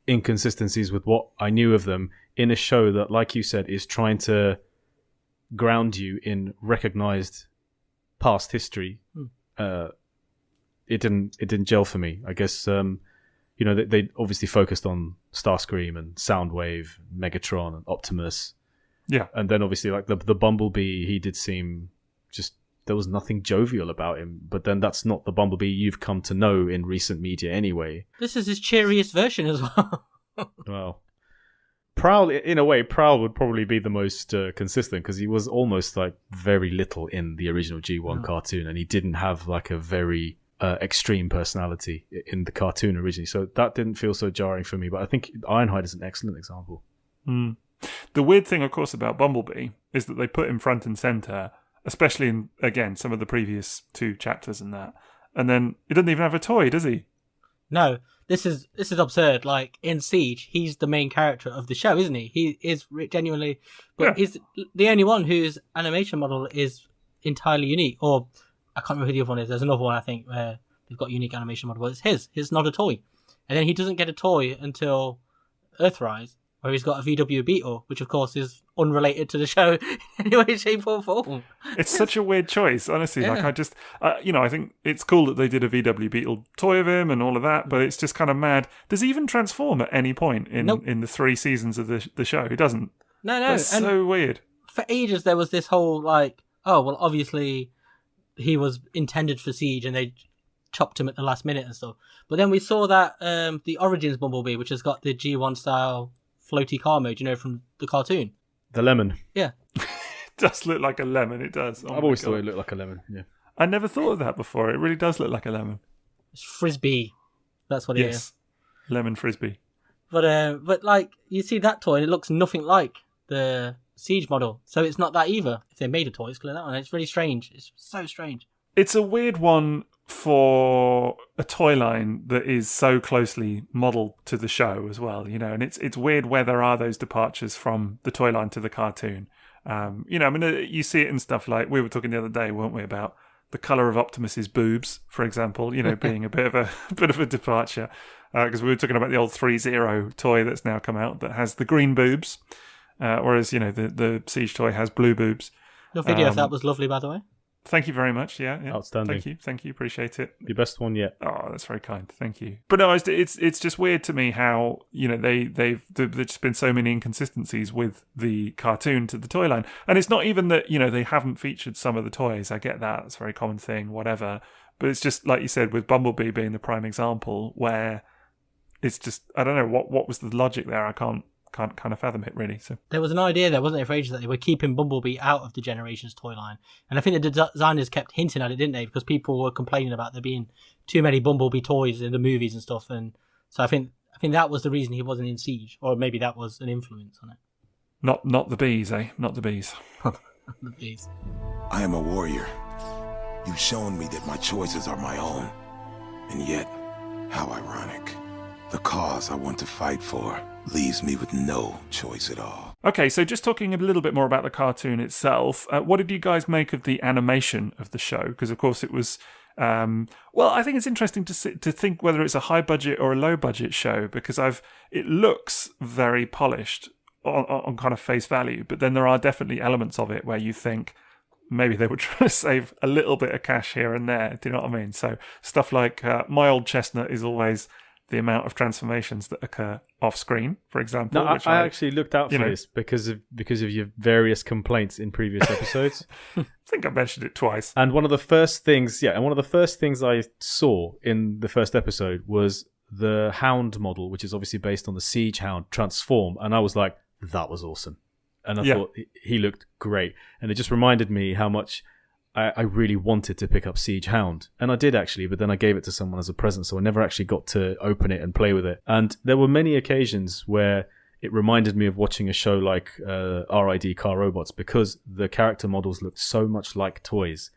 inconsistencies with what I knew of them in a show that, like you said, is trying to ground you in recognized past history, it didn't gel for me. I guess they obviously focused on Starscream and Soundwave, Megatron and Optimus. Yeah. And then obviously like the Bumblebee, he did seem just, there was nothing jovial about him. But then that's not the Bumblebee you've come to know in recent media anyway. This is his cheeriest version as well. Well, Prowl, in a way, Prowl would probably be the most consistent, because he was almost like very little in the original G1 cartoon, and he didn't have like a very extreme personality in the cartoon originally. So that didn't feel so jarring for me. But I think Ironhide is an excellent example. Mm. The weird thing, of course, about Bumblebee is that they put him front and centre, especially in, again, some of the previous 2 chapters and that. And then he doesn't even have a toy, does he? No, this is absurd. Like, in Siege, he's the main character of the show, isn't he? He is genuinely... But he's the only one whose animation model is entirely unique. Or, I can't remember who the other one is. There's another one, I think, where they've got unique animation model. But it's his. It's not a toy. And then he doesn't get a toy until Earthrise, where he's got a VW Beetle, which of course is unrelated to the show in any way, shape or form. It's such a weird choice, honestly. Like, I just, I think it's cool that they did a VW Beetle toy of him and all of that, but it's just kind of mad. Does he even transform at any point in the 3 seasons of the show? He doesn't. No. That's so weird. For ages, there was this whole, like, oh, well, obviously he was intended for Siege and they chopped him at the last minute and stuff. But then we saw that the Origins Bumblebee, which has got the G1 style floaty car mode, from the cartoon. The lemon. Yeah. It does look like a lemon, it does. I've always thought it looked like a lemon, yeah. I never thought of that before. It really does look like a lemon. It's Frisbee. That's what it is. Yes, lemon Frisbee. But like, you see that toy and it looks nothing like the Siege model. So it's not that either. If they made a toy, it's clear that one. It's really strange. It's so strange. It's a weird one for a toy line that is so closely modelled to the show as well, and it's weird where there are those departures from the toy line to the cartoon. You see it in stuff like, we were talking the other day, weren't we, about the colour of Optimus's boobs, for example, being a bit of a departure, because we were talking about the old 3-0 toy that's now come out that has the green boobs, whereas the Siege toy has blue boobs. Your video of that was lovely, by the way. Thank you very much. Yeah. Outstanding. Thank you. Appreciate it. Your best one yet. Oh, that's very kind. Thank you. But no, it's just weird to me how there's just been so many inconsistencies with the cartoon to the toy line, and it's not even that they haven't featured some of the toys. I get that; it's a very common thing, whatever. But it's just like you said, with Bumblebee being the prime example, where it's just, I don't know what was the logic there. I can't kind of fathom it, really. So there was an idea there, wasn't there, for ages, that they were keeping Bumblebee out of the Generations toy line, and I think the designers kept hinting at it, didn't they? Because people were complaining about there being too many Bumblebee toys in the movies and stuff, and so I think that was the reason he wasn't in Siege, or maybe that was an influence on it. Not the bees, eh? Not the bees. The bees. I am a warrior. You've shown me that my choices are my own. And yet, how ironic. The cause I want to fight for leaves me with no choice at all. Okay, so just talking a little bit more about the cartoon itself, what did you guys make of the animation of the show? Because, of course, it was... I think it's interesting to think whether it's a high-budget or a low-budget show, because it looks very polished on kind of face value, but then there are definitely elements of it where you think maybe they were trying to save a little bit of cash here and there. Do you know what I mean? So stuff like My Old Chestnut is always the amount of transformations that occur off screen, for example. No, I actually looked out for this because of your various complaints in previous episodes. I think I mentioned it twice. And one of the first things I saw in the first episode was the Hound model, which is obviously based on the Siege Hound, transform, and I was like, that was awesome. And I thought he looked great. And it just reminded me how much I really wanted to pick up Siege Hound. And I did actually, but then I gave it to someone as a present, so I never actually got to open it and play with it. And there were many occasions where it reminded me of watching a show like RID Car Robots, because the character models looked so much like toys.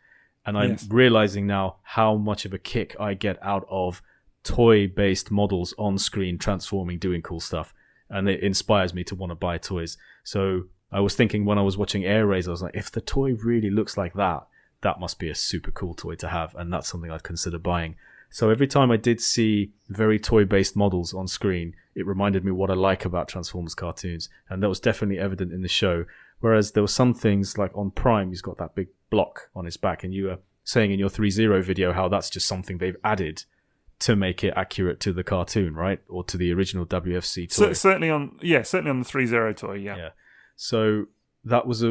And I'm realizing now how much of a kick I get out of toy-based models on screen transforming, doing cool stuff. And it inspires me to want to buy toys. So I was thinking when I was watching Air Race, I was like, if the toy really looks like that, that must be a super cool toy to have. And that's something I'd consider buying. So every time I did see very toy-based models on screen, it reminded me what I like about Transformers cartoons. And that was definitely evident in the show. Whereas there were some things like on Prime, he's got that big block on his back. And you were saying in your 3-0 video how that's just something they've added to make it accurate to the cartoon, right? Or to the original WFC toy. Certainly on the 3-0 toy, yeah. So that was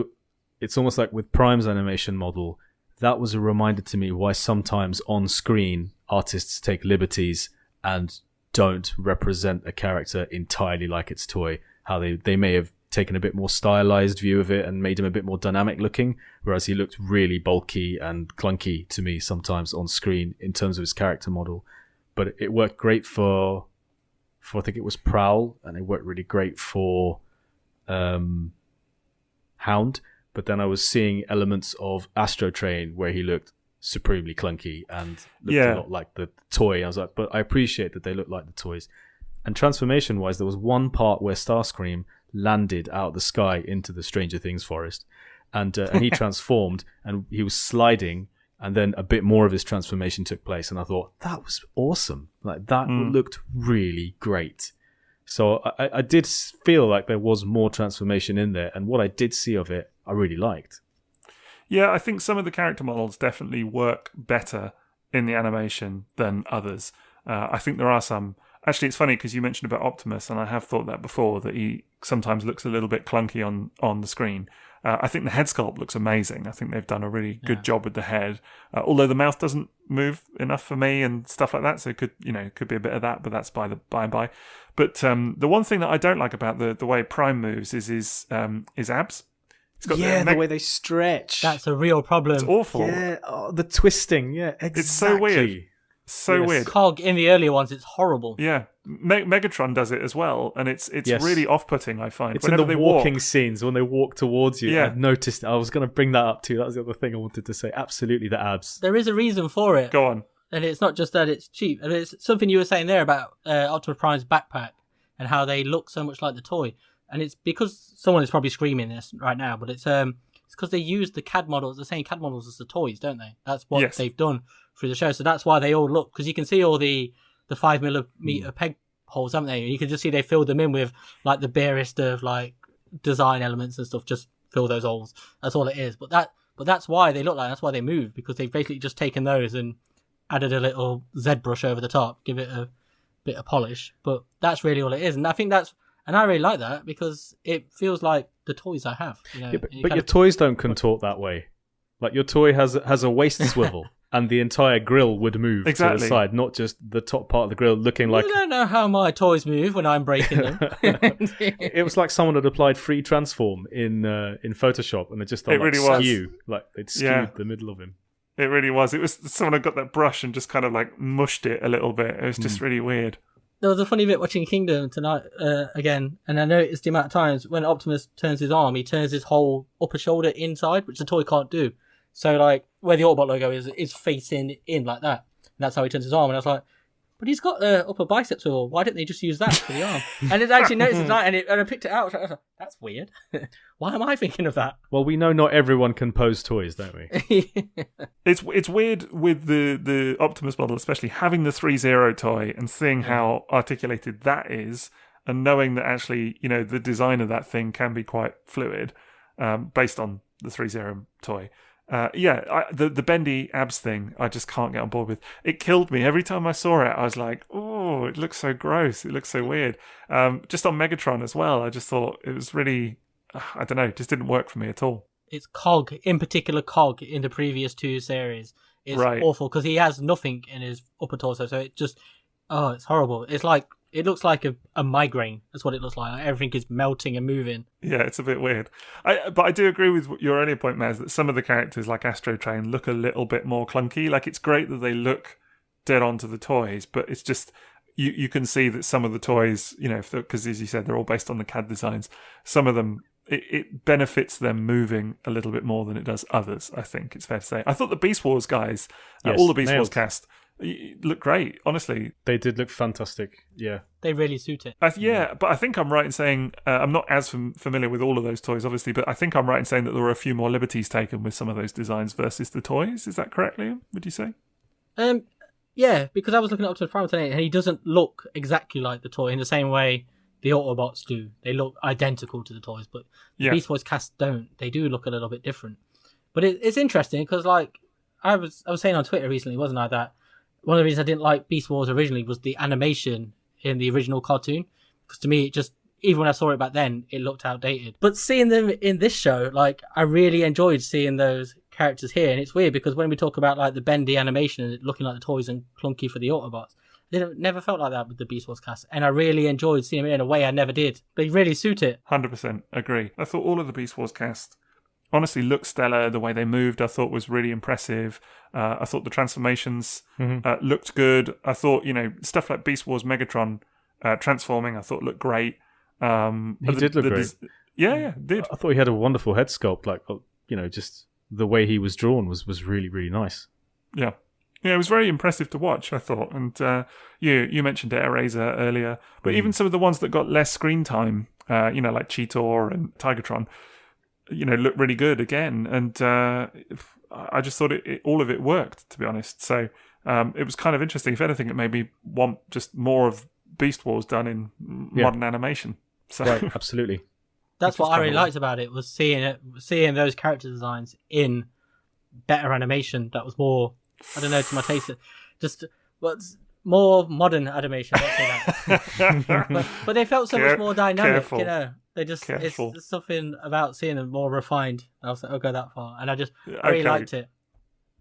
it's almost like with Prime's animation model, that was a reminder to me why sometimes on screen artists take liberties and don't represent a character entirely like its toy. How they may have taken a bit more stylized view of it and made him a bit more dynamic looking, whereas he looked really bulky and clunky to me sometimes on screen in terms of his character model. But it worked great for I think it was Prowl, and it worked really great for Hound. But then I was seeing elements of Astro Train where he looked supremely clunky and looked a lot like the toy. I was like, but I appreciate that they look like the toys. And transformation wise, there was one part where Starscream landed out of the sky into the Stranger Things forest, and he transformed, and he was sliding, and then a bit more of his transformation took place, and I thought that was awesome. Like that looked really great. So I did feel like there was more transformation in there, and what I did see of it, I really liked. Yeah, I think some of the character models definitely work better in the animation than others. I think there are some. Actually, it's funny because you mentioned about Optimus, and I have thought that before, that he sometimes looks a little bit clunky on the screen. I think the head sculpt looks amazing. I think they've done a really good job with the head, although the mouth doesn't move enough for me and stuff like that. So it could be a bit of that, but that's by and by. But the one thing that I don't like about the way Prime moves is his abs. He's got the way they stretch. That's a real problem. It's awful. Yeah, the twisting. Yeah, exactly. It's so weird. So weird. Cog in the earlier ones, it's horrible. Yeah, Megatron does it as well, and it's really off-putting. I find it's whenever in the walking scenes when they walk towards you. Yeah. I've noticed. I was going to bring that up too. That was the other thing I wanted to say. Absolutely, the abs. There is a reason for it. Go on. And it's not just that it's cheap. And it's something you were saying there about Optimus Prime's backpack and how they look so much like the toy. And it's because someone is probably screaming this right now, but it's because they use the CAD models, the same CAD models as the toys, don't they? That's what they've done through the show. So that's why they all look, because you can see all the 5mm peg holes, haven't they? You can just see they filled them in with like the barest of like design elements and stuff. Just fill those holes. That's all it is. But that's why they look like. That's why they move, because they've basically just taken those and added a little Z brush over the top, give it a bit of polish. But that's really all it is, and I think and I really like that because it feels like the toys I have. But your toys don't contort that way. Like your toy has a waist swivel. And the entire grill would move to the side, not just the top part of the grill looking like... You don't know how my toys move when I'm breaking them. It was like someone had applied free transform in Photoshop, and it just thought skew. Like they'd skewed the middle of him. It really was. It was someone had got that brush and just kind of like mushed it a little bit. It was just really weird. There was a funny bit watching Kingdom tonight again, and I noticed the amount of times when Optimus turns his arm, he turns his whole upper shoulder inside, which the toy can't do. So, like, where the Autobot logo is facing in like that. And that's how he turns his arm. And I was like, but he's got the upper bicep swivel. Why didn't they just use that for the arm? And it actually noticed that, and I picked it out. I was like, that's weird. Why am I thinking of that? Well, we know not everyone can pose toys, don't we? It's weird with the Optimus model, especially having the 3-0 toy and seeing how articulated that is, and knowing that actually, the design of that thing can be quite fluid based on the 3-0 toy. The bendy abs thing, I just can't get on board with. It killed me. Every time I saw it, I was like, oh, it looks so gross. It looks so weird. Just on Megatron as well, I just thought it was really, I don't know, it just didn't work for me at all. It's Cog, in particular Cog, in the previous two series. It's awful, because he has nothing in his upper torso, so it just, it's horrible. It's like, it looks like a migraine. That's what it looks like. Everything is melting and moving. Yeah, it's a bit weird. But I do agree with your earlier point, Maz, that some of the characters, like Astro Train, look a little bit more clunky. Like, it's great that they look dead onto the toys, but it's just, you can see that some of the toys, because as you said, they're all based on the CAD designs, some of them, it benefits them moving a little bit more than it does others, I think it's fair to say. I thought the Beast Wars guys, all the Beast Wars cast, look great, honestly. They did look fantastic, yeah. They really suit it. But I think I'm right in saying, I'm not as familiar with all of those toys, obviously, but I think I'm right in saying that there were a few more liberties taken with some of those designs versus the toys. Is that correct, Liam? Would you say? Yeah, because I was looking at Optimus Prime today, and he doesn't look exactly like the toy in the same way the Autobots do. They look identical to the toys, but the Beast Boys cast don't. They do look a little bit different. But it's interesting, because like I was saying on Twitter recently, wasn't I, that one of the reasons I didn't like Beast Wars originally was the animation in the original cartoon. Because to me, it just, even when I saw it back then, it looked outdated. But seeing them in this show, like, I really enjoyed seeing those characters here. And it's weird because when we talk about like the bendy animation and it looking like the toys and clunky for the Autobots, never felt like that with the Beast Wars cast, and I really enjoyed seeing him in a way I never did. They really suit it. 100% agree. I thought all of the Beast Wars cast honestly looked stellar. The way they moved, I thought, was really impressive. I thought the transformations looked good. I thought, stuff like Beast Wars Megatron transforming, I thought looked great. He did look great. Yeah, did. I thought he had a wonderful head sculpt. Like, just the way he was drawn was really, really nice. Yeah. Yeah, it was very impressive to watch, I thought. And you mentioned Airazor earlier, but even some of the ones that got less screen time, like Cheetor and Tigatron, looked really good again. And I just thought all of it worked, to be honest. So it was kind of interesting. If anything, it made me want just more of Beast Wars done in modern animation. So. Right, absolutely. That's what I really liked about it, was seeing those character designs in better animation that was more, I don't know, to my taste, just what's more modern animation. Let's say that. but they felt so much more dynamic. Careful. They just it's something about seeing them more refined. I was like, I'll go that far, and I really liked it.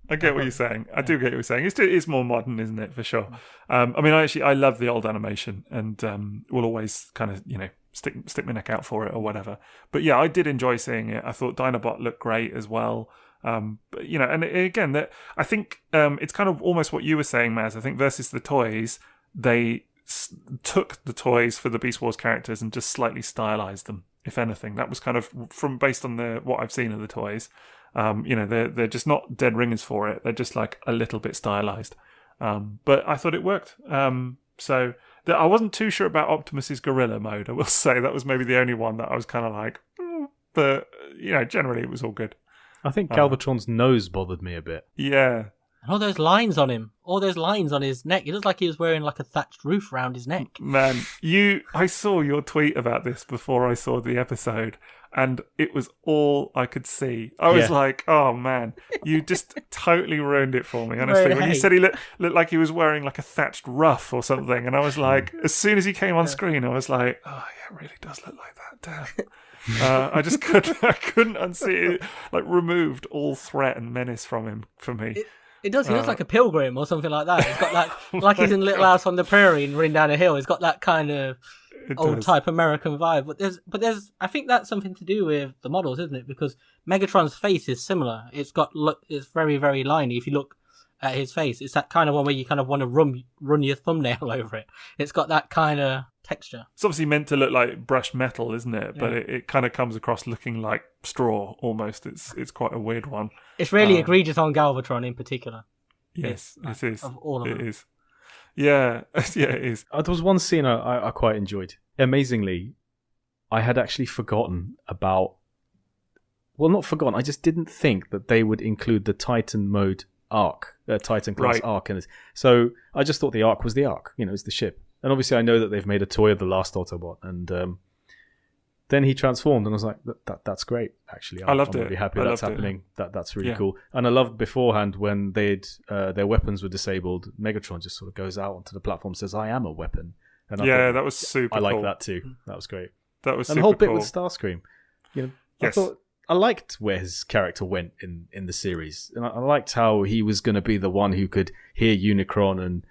I get what you're saying. I do get what you're saying. It's more modern, isn't it? For sure. I love the old animation, and will always kind of stick my neck out for it or whatever. But yeah, I did enjoy seeing it. I thought Dinobot looked great as well. But and again, that I think it's kind of almost what you were saying, Maz. I think versus the toys, they took the toys for the Beast Wars characters and just slightly stylized them. If anything, that was kind of based on what I've seen of the toys. They're just not dead ringers for it. They're just like a little bit stylized. But I thought it worked. So I wasn't too sure about Optimus's gorilla mode. I will say that was maybe the only one that I was kind of like, but generally it was all good. I think Galvatron's nose bothered me a bit. Yeah. And all those lines on him, all those lines on his neck. It looks like he was wearing like a thatched roof around his neck. Man, I saw your tweet about this before I saw the episode, and it was all I could see. I was like, oh man, you just totally ruined it for me, honestly. When you said he looked like he was wearing like a thatched ruff or something, and I was like, as soon as he came on screen, I was like, oh yeah, it really does look like that, damn. I just couldn't unsee it. Like, removed all threat and menace from him for me. It does. He looks like a pilgrim or something like that. He's got like he's in Little House on the Prairie and running down a hill. He's got that kind of old type American vibe. But there's I think that's something to do with the models, isn't it? Because Megatron's face is similar. It's very, very liney. If you look at his face, it's that kind of one where you kind of want to run your thumbnail over it. It's got that kind of texture. It's obviously meant to look like brushed metal, isn't it? But it kind of comes across looking like straw almost. It's quite a weird one. It's really egregious on Galvatron in particular. Yes, it is. Of all of them. It is. Yeah, yeah, it is. There was one scene I quite enjoyed. Amazingly, I had actually forgotten about... Well, not forgotten. I just didn't think that they would include the Titan mode Ark, Titan class Ark in this. So I just thought the Ark was the Ark. It's the ship. And obviously I know that they've made a toy of the last Autobot. And then he transformed and I was like, that's great, actually. I'm really happy that's happening. That's really cool. And I loved beforehand when their weapons were disabled, Megatron just sort of goes out onto the platform and says, I am a weapon. And that was super cool. I like that too. That was great. That was and super the whole bit cool. with Starscream. I thought I liked where his character went in the series. And I liked how he was going to be the one who could hear Unicron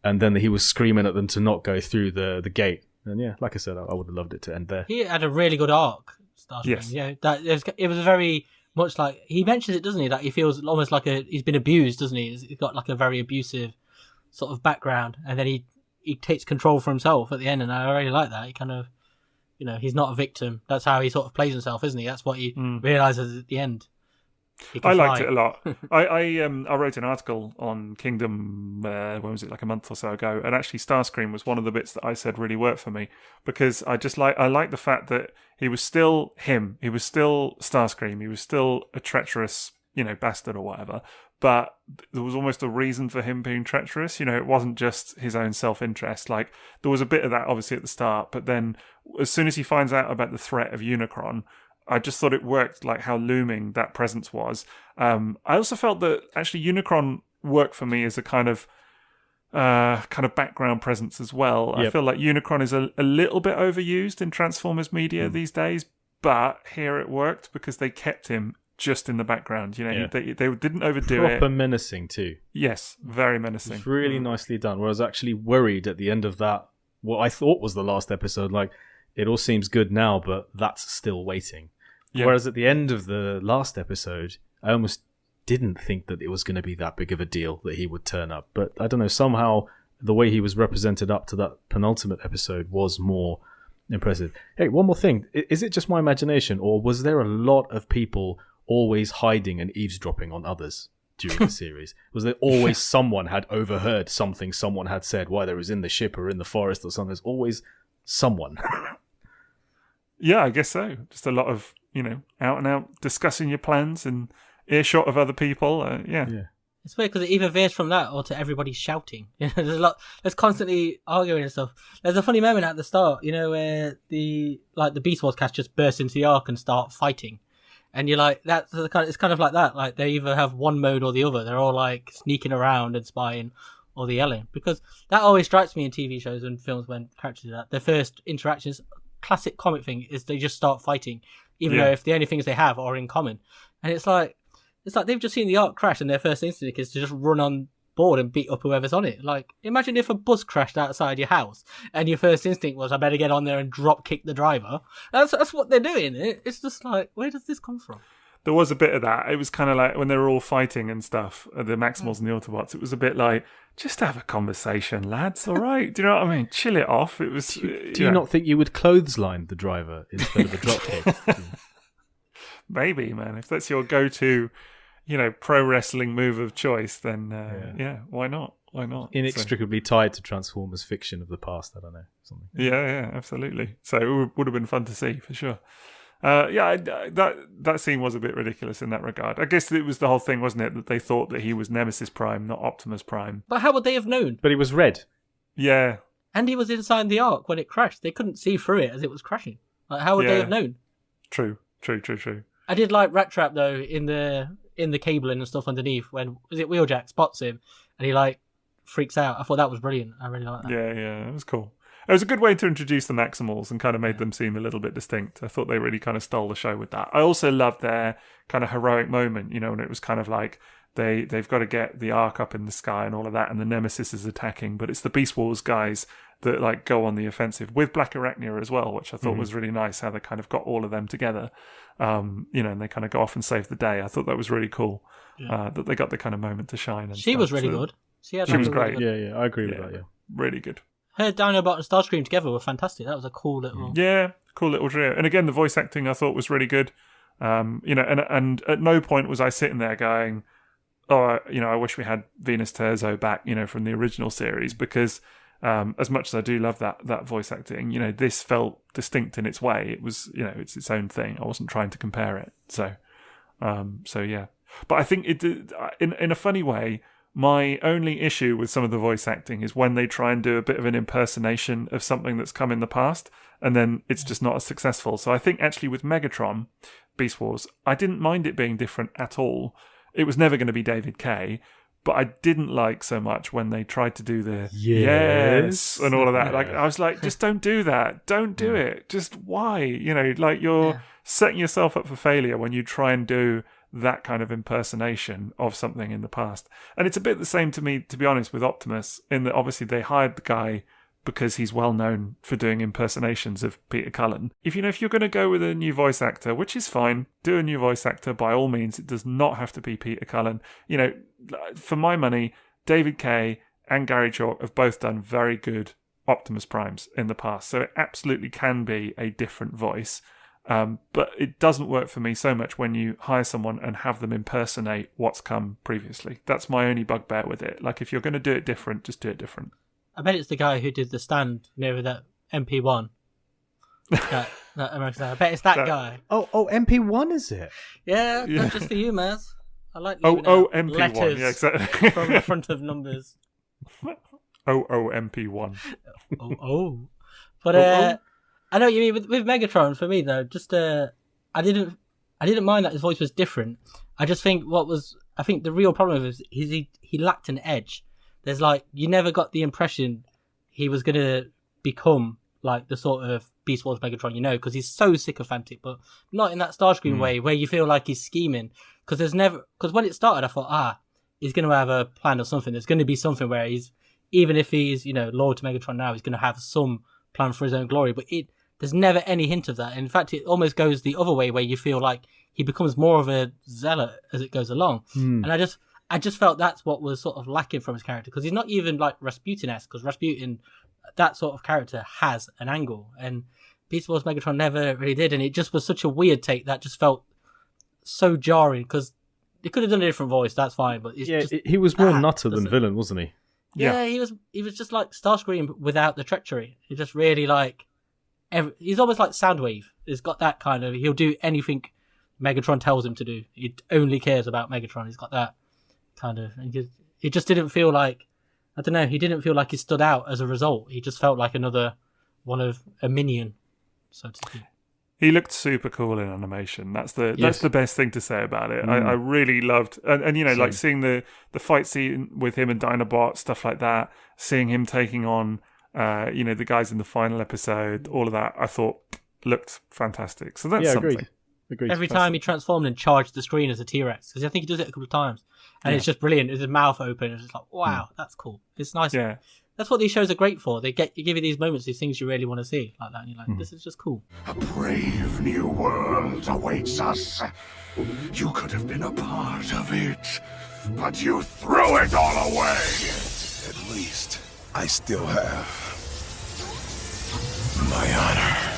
and then he was screaming at them to not go through the gate. And yeah, like I said, I would have loved it to end there. He had a really good arc, Starscream. Yes. Yeah, it was very much like, he mentions it, doesn't he? That he feels almost like he's been abused, doesn't he? He's got like a very abusive sort of background, and then he takes control for himself at the end, and I really like that. He kind of, he's not a victim. That's how he sort of plays himself, isn't he? That's what he realizes at the end. I liked it a lot. I wrote an article on Kingdom, when was it, like a month or so ago, and actually Starscream was one of the bits that I said really worked for me, because I like the fact that he was still him. He was still Starscream. He was still a treacherous, bastard or whatever, but there was almost a reason for him being treacherous. It wasn't just his own self-interest. Like, there was a bit of that obviously at the start, but then as soon as he finds out about the threat of Unicron, I just thought it worked, like how looming that presence was. I also felt that actually Unicron worked for me as a kind of background presence as well. Yep. I feel like Unicron is a little bit overused in Transformers media these days, but here it worked because they kept him just in the background. You know, Yeah. they didn't overdo it. Proper menacing too. Yes, very menacing. It's really nicely done. Where I was actually worried at the end of that, what I thought was the last episode, like, it all seems good now, but that's still waiting. Yeah. Whereas at the end of the last episode, I almost didn't think that it was going to be that big of a deal that he would turn up. But I don't know, somehow the way he was represented up to that penultimate episode was more impressive. Hey, one more thing. Is it just my imagination, or was there a lot of people always hiding and eavesdropping on others during the series? Was there always someone had overheard something someone had said, whether it was in the ship or in the forest or something? There's always someone. Yeah, I guess so. Just a lot of, you know, out and out discussing your plans and earshot of other people. Yeah. It's weird because it either veers from that or to everybody shouting. You know, there's constantly arguing and stuff. There's a funny moment at the start, you know, where the Beast Wars cast just burst into the Ark and start fighting, and you're like, it's kind of like that. Like they either have one mode or the other. They're all like sneaking around and spying, or the yelling. Because that always strikes me in TV shows and films when characters do that. Their first interactions, classic comic thing, is they just start fighting, even though if the only things they have are in common, and it's like they've just seen the Ark crash and their first instinct is to just run on board and beat up whoever's on it. Like, imagine if a bus crashed outside your house and your first instinct was, I better get on there and drop kick the driver. That's what they're doing. It's just like, where does this come from? There was a bit of that. It was kind of like when they were all fighting and stuff, the Maximals and the Autobots, it was a bit like, just have a conversation, lads, all right? Do you know what I mean? Chill it off. It was. Do you not think you would clothesline the driver instead of a drop kick? Maybe, man. If that's your go-to, you know, pro wrestling move of choice, then yeah, why not? Why not? Inextricably tied to Transformers fiction of the past, I don't know. Something. Yeah, absolutely. So it would have been fun to see, for sure. That scene was a bit ridiculous in that regard. I guess it was the whole thing, wasn't it, that they thought that he was Nemesis Prime, not Optimus Prime. But how would they have known? But he was red. Yeah. And he was inside the Ark when it crashed. They couldn't see through it as it was crashing. Like, how would they have known? True. I did like Rat Trap though in the cabling and stuff underneath when Wheeljack spots him and he like freaks out. I thought that was brilliant. I really liked that. Yeah, it was cool. It was a good way to introduce the Maximals and kind of made them seem a little bit distinct. I thought they really kind of stole the show with that. I also loved their kind of heroic moment, you know, and it was kind of like they've got to get the Ark up in the sky and all of that, and the Nemesis is attacking, but it's the Beast Wars guys that like go on the offensive with Black Arachnia as well, which I thought was really nice how they kind of got all of them together, you know, and they kind of go off and save the day. I thought that was really cool, that they got the kind of moment to shine. And she was really good. She was great. Yeah, I agree with that. Yeah, really good. Her Dinobot and Starscream together were fantastic. That was a cool little... Yeah, cool little trio. And again, the voice acting I thought was really good. You know, and at no point was I sitting there going, oh, you know, I wish we had Venus Terzo back, you know, from the original series, because as much as I do love that voice acting, you know, this felt distinct in its way. It was, you know, it's its own thing. I wasn't trying to compare it. So yeah. But I think it did, in a funny way, my only issue with some of the voice acting is when they try and do a bit of an impersonation of something that's come in the past, and then it's just not as successful. So I think actually with Megatron, Beast Wars, I didn't mind it being different at all. It was never going to be David Kaye, but I didn't like so much when they tried to do the yes and all of that. Like, I was like, just don't do that. Don't do it. Just why? You know, like you're setting yourself up for failure when you try and do that kind of impersonation of something in the past. And it's a bit the same to me, to be honest, with Optimus, in that obviously they hired the guy because he's well known for doing impersonations of Peter Cullen. If you're going to go with a new voice actor, which is fine, do a new voice actor by all means. It does not have to be Peter Cullen. You know, for my money, David Kaye and Gary Chalk have both done very good Optimus Primes in the past, so it absolutely can be a different voice. But it doesn't work for me so much when you hire someone and have them impersonate what's come previously. That's my only bugbear with it. Like, if you're going to do it different, just do it different. I bet it's the guy who did The Stand, you know, with that MP1. that American Star. I bet it's that guy. Oh, MP1 is it? Yeah, that's just for you, Maz. I like MP1. letters Yeah, exactly. from the front of numbers. MP1. But I know what you mean with Megatron. For me though, just I didn't mind that his voice was different. I just think the real problem with it is he lacked an edge. There's like, you never got the impression he was gonna become like the sort of Beast Wars Megatron, because he's so sycophantic, but not in that Starscream way where you feel like he's scheming. Because when it started, I thought, he's going to have a plan or something. There's going to be something where even if he's, loyal to Megatron now, he's going to have some plan for his own glory. But there's never any hint of that. In fact, it almost goes the other way where you feel like he becomes more of a zealot as it goes along. And I just felt that's what was sort of lacking from his character, because he's not even like Rasputin-esque, because Rasputin, that sort of character, has an angle, and Beast Wars Megatron never really did, and it just was such a weird take that just felt so jarring, because he could have done a different voice, that's fine, but he was more nutter than villain, wasn't he? Yeah, he was just like Starscream without the treachery. He just really he's almost like Soundwave. He's got that kind of, he'll do anything Megatron tells him to do. He only cares about Megatron. He's got that kind of, it just didn't feel like, I don't know, he didn't feel like he stood out as a result. He just felt like another one of a minion, so to speak. He looked super cool in animation. That's the best thing to say about it. I really loved, and like seeing the fight scene with him and Dinobot, stuff like that, seeing him taking on, the guys in the final episode, all of that, I thought looked fantastic. So that's something. Agreed. Every time he transformed and charged the screen as a T-Rex, because I think he does it a couple of times, and it's just brilliant. With his mouth open, it's just like, wow, that's cool. It's nice. Yeah. That's what these shows are great for. They give you these moments, these things you really want to see, like that, and you're like, this is just cool. A brave new world awaits us. You could have been a part of it, but you threw it all away. At least I still have my honor.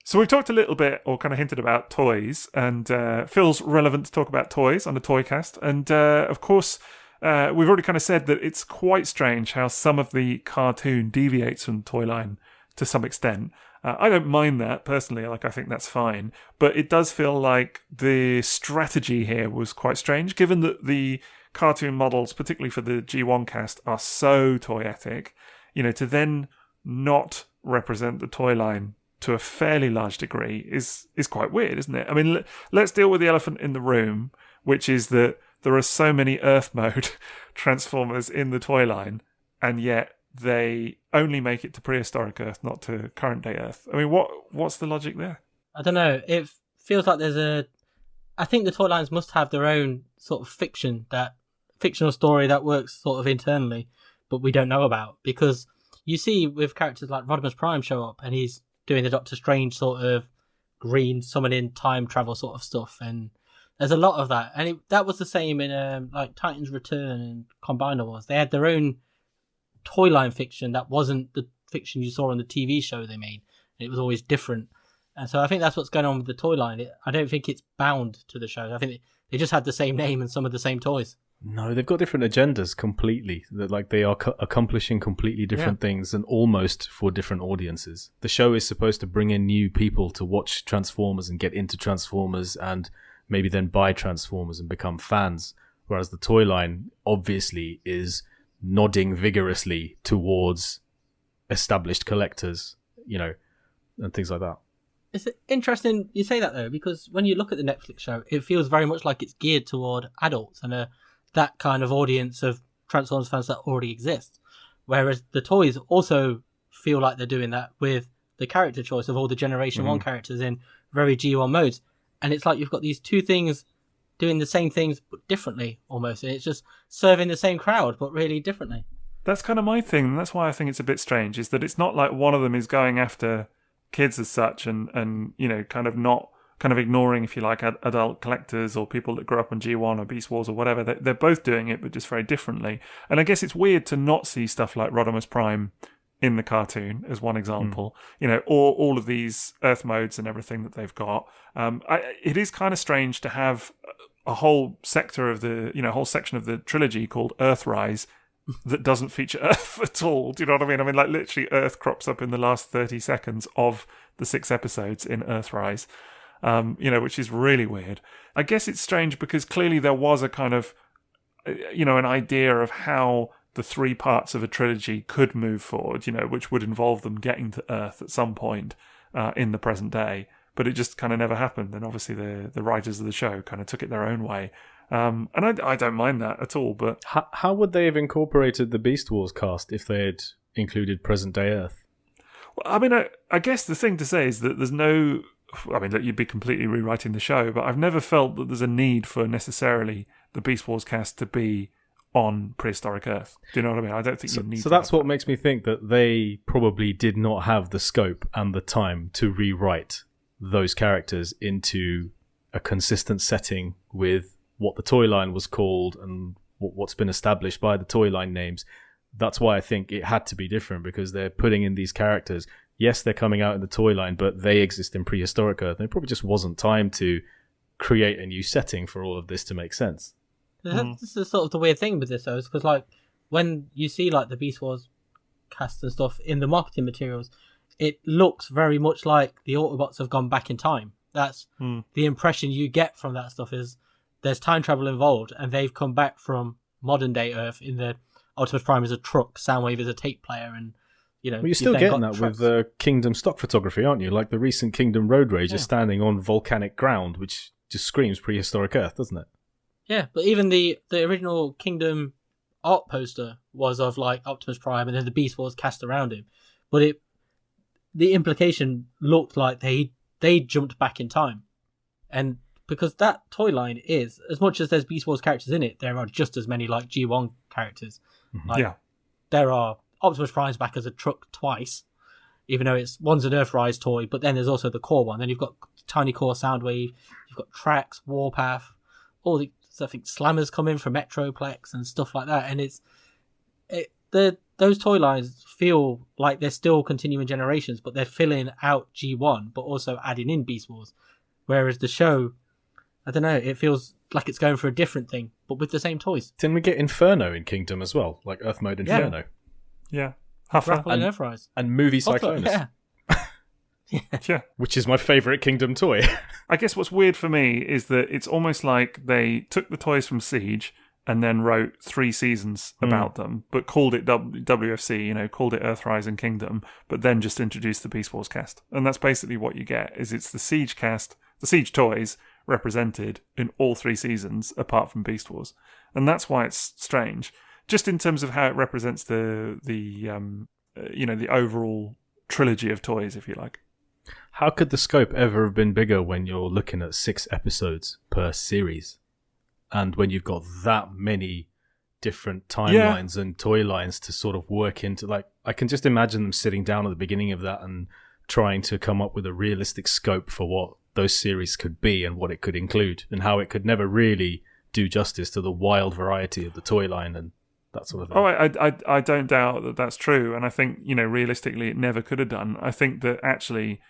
So we've talked a little bit, or kind of hinted about toys, and feels relevant to talk about toys on the Toycast. And of course, we've already kind of said that it's quite strange how some of the cartoon deviates from the toy line to some extent. I don't mind that personally, I think that's fine. But it does feel like the strategy here was quite strange, given that the cartoon models, particularly for the G1 cast, are so toyetic. To then not represent the toy line to a fairly large degree is quite weird, isn't it? I mean, let's deal with the elephant in the room, which is that there are so many Earth mode Transformers in the toy line, and yet they only make it to prehistoric Earth, not to current day Earth. I mean, what's the logic there? I don't know. It feels like I think the toy lines must have their own sort of fictional story that works sort of internally, but we don't know about, because you see with characters like Rodimus Prime show up, and he's doing the Doctor Strange sort of green summoning time travel sort of stuff, and there's a lot of that, and that was the same in like Titans Return and Combiner Wars. They had their own toy line fiction that wasn't the fiction you saw on the TV show they made. It was always different, and so I think that's what's going on with the toy line. I don't think it's bound to the show. I think they just had the same name and some of the same toys. No, they've got different agendas completely. They are accomplishing completely different things, and almost for different audiences. The show is supposed to bring in new people to watch Transformers and get into Transformers, and maybe then buy Transformers and become fans. Whereas the toy line obviously is nodding vigorously towards established collectors, and things like that. It's interesting you say that, though, because when you look at the Netflix show, it feels very much like it's geared toward adults and that kind of audience of Transformers fans that already exists. Whereas the toys also feel like they're doing that with the character choice of all the Generation 1 characters in very G1 modes. And it's like you've got these two things doing the same things but differently, almost. And it's just serving the same crowd but really differently. That's kind of my thing, and that's why I think it's a bit strange, is that it's not like one of them is going after kids as such and kind of not kind of ignoring, if you like, adult collectors or people that grew up on G1 or Beast Wars or whatever. They're both doing it, but just very differently. And I guess it's weird to not see stuff like Rodimus Prime in the cartoon, as one example, or all of these Earth modes and everything that they've got. It is kind of strange to have a whole sector of whole section of the trilogy called Earthrise that doesn't feature Earth at all. Do you know what I mean? I mean, like, literally Earth crops up in the last 30 seconds of the 6 episodes in Earthrise. Which is really weird. I guess it's strange because clearly there was a kind of, an idea of how the 3 parts of a trilogy could move forward, which would involve them getting to Earth at some point in the present day. But it just kind of never happened. And obviously the writers of the show kind of took it their own way. And I don't mind that at all. But how would they have incorporated the Beast Wars cast if they had included present day Earth? I mean, I guess the thing to say is that there's no... I mean, that you'd be completely rewriting the show, but I've never felt that there's a need for necessarily the Beast Wars cast to be on prehistoric Earth. Do you know what I mean? I don't think you need. So that's what makes me think that they probably did not have the scope and the time to rewrite those characters into a consistent setting with what the toy line was called and what's been established by the toy line names. That's why I think it had to be different, because they're putting in these characters. Yes, they're coming out in the toy line, but they exist in prehistoric Earth. There probably just wasn't time to create a new setting for all of this to make sense. This is sort of the weird thing with this, though, is because, like, when you see, like, the Beast Wars cast and stuff in the marketing materials, it looks very much like the Autobots have gone back in time. That's the impression you get from that stuff, is there's time travel involved, and they've come back from modern-day Earth in the Optimus Prime is a truck, Soundwave is a tape player, and well, you're still getting that trucks. With Kingdom stock photography, aren't you? Like the recent Kingdom Road Rage is standing on volcanic ground, which just screams prehistoric Earth, doesn't it? Yeah, but even the original Kingdom art poster was of like Optimus Prime, and then the Beast Wars cast around him. But the implication looked like they jumped back in time, and because that toy line is, as much as there's Beast Wars characters in it, there are just as many like G1 characters. Like, there are Optimus Prime's back as a truck twice, even though one's an Earthrise toy, but then there's also the core one. Then you've got Tiny Core Soundwave, you've got Trax, Warpath, all the I think Slammers come in from Metroplex and stuff like that, and those toy lines feel like they're still continuing generations, but they're filling out G1, but also adding in Beast Wars. Whereas the show, I don't know, it feels like it's going for a different thing, but with the same toys. Didn't we get Inferno in Kingdom as well? Like Earth Mode Inferno? Yeah. Huffer. And Earthrise. And Movie Cyclonus. Yeah. Which is my favourite Kingdom toy. I guess what's weird for me is that it's almost like they took the toys from Siege and then wrote 3 seasons about them, but called it WFC, called it Earthrise and Kingdom, but then just introduced the Beast Wars cast. And that's basically what you get, is it's the Siege cast, the Siege toys represented in all 3 seasons apart from Beast Wars. And that's why it's strange. Just in terms of how it represents the overall trilogy of toys, if you like. How could the scope ever have been bigger when you're looking at 6 episodes per series? And when you've got that many different timelines and toy lines to sort of work into, like, I can just imagine them sitting down at the beginning of that and trying to come up with a realistic scope for what those series could be and what it could include, and how it could never really do justice to the wild variety of the toy line and that sort of thing. Oh, I don't doubt that that's true, and I think, realistically it never could have done. I think that actually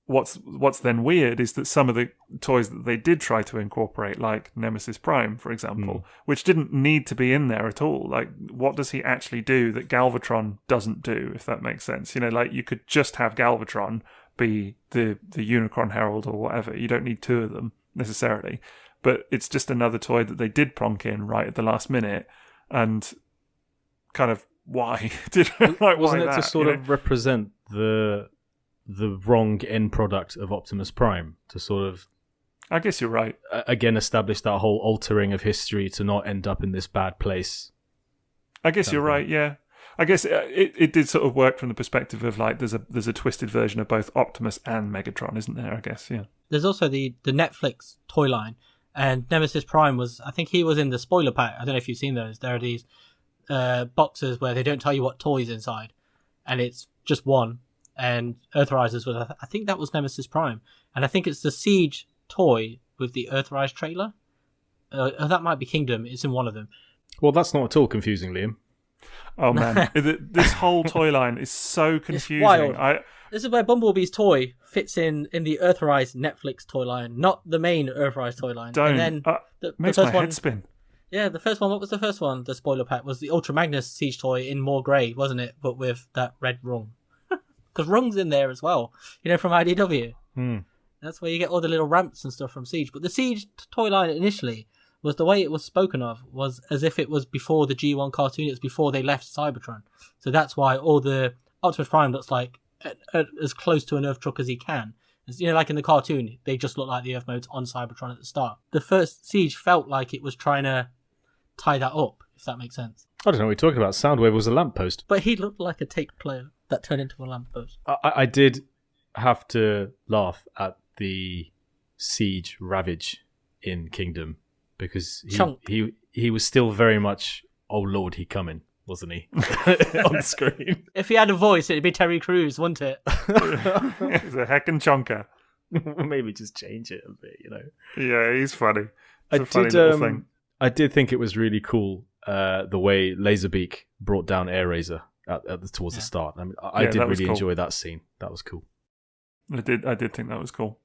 what's then weird is that some of the toys that they did try to incorporate, like Nemesis Prime, for example, which didn't need to be in there at all. Like, what does he actually do that Galvatron doesn't do, if that makes sense? Like, you could just have Galvatron be the Unicron Herald or whatever. You don't need 2 of them necessarily. But it's just another toy that they did plonk in right at the last minute, and kind of why? Wasn't it to sort of represent the wrong end product of Optimus Prime, to sort of, I guess you're right, again establish that whole altering of history to not end up in this bad place? I guess you're right, yeah. I guess it did sort of work from the perspective of, like, there's a twisted version of both Optimus and Megatron, isn't there? I guess, yeah. There's also the Netflix toy line, and Nemesis Prime I think he was in the spoiler pack. I don't know if you've seen those. There are these boxes where they don't tell you what toy's inside, and it's just one. And Earthrise was, I think that was Nemesis Prime, and I think it's the Siege toy with the Earthrise trailer. That might be Kingdom. It's in one of them. Well, that's not at all confusing, Liam. Oh man, this whole toy line is so confusing. It's wild. This is where Bumblebee's toy fits in the Earthrise Netflix toy line, not the main Earthrise toy line. Don't. And then makes my head spin. Yeah, the first one. What was the first one? The spoiler pack was the Ultra Magnus Siege toy in more grey, wasn't it? But with that red rung. Because Rung's in there as well, from IDW. That's where you get all the little ramps and stuff from Siege. But the Siege toy line initially was, the way it was spoken of was as if it was before the G1 cartoon. It was before they left Cybertron. So that's why all the Optimus Prime looks like as close to an Earth truck as he can. As, like in the cartoon, they just look like the Earth modes on Cybertron at the start. The first Siege felt like it was trying to tie that up, if that makes sense. I don't know what you're talking about. Soundwave was a lamppost. But he looked like a tape player. that turn into a lamppost. I did have to laugh at the siege ravage in Kingdom because he was still very much, oh Lord, he coming, wasn't he? On the screen. If he had a voice, it'd be Terry Crews, wouldn't it? He's a heckin' chonker. Maybe just change it a bit, you know. Yeah, he's funny. It's a funny little thing. I did think it was really cool the way Laserbeak brought down Air Razor towards the start. I mean, I did really enjoy that scene. That was cool. I did think that was cool.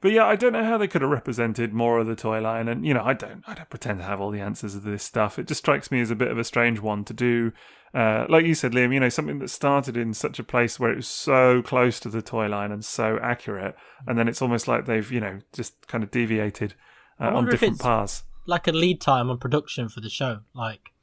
But yeah, I don't know how they could have represented more of the toy line, and I don't pretend to have all the answers of this stuff. It just strikes me as a bit of a strange one to do. Like you said, Liam, something that started in such a place where it was so close to the toy line and so accurate, and then it's almost like they've just kind of deviated on different paths. Like a lead time on production for the show, like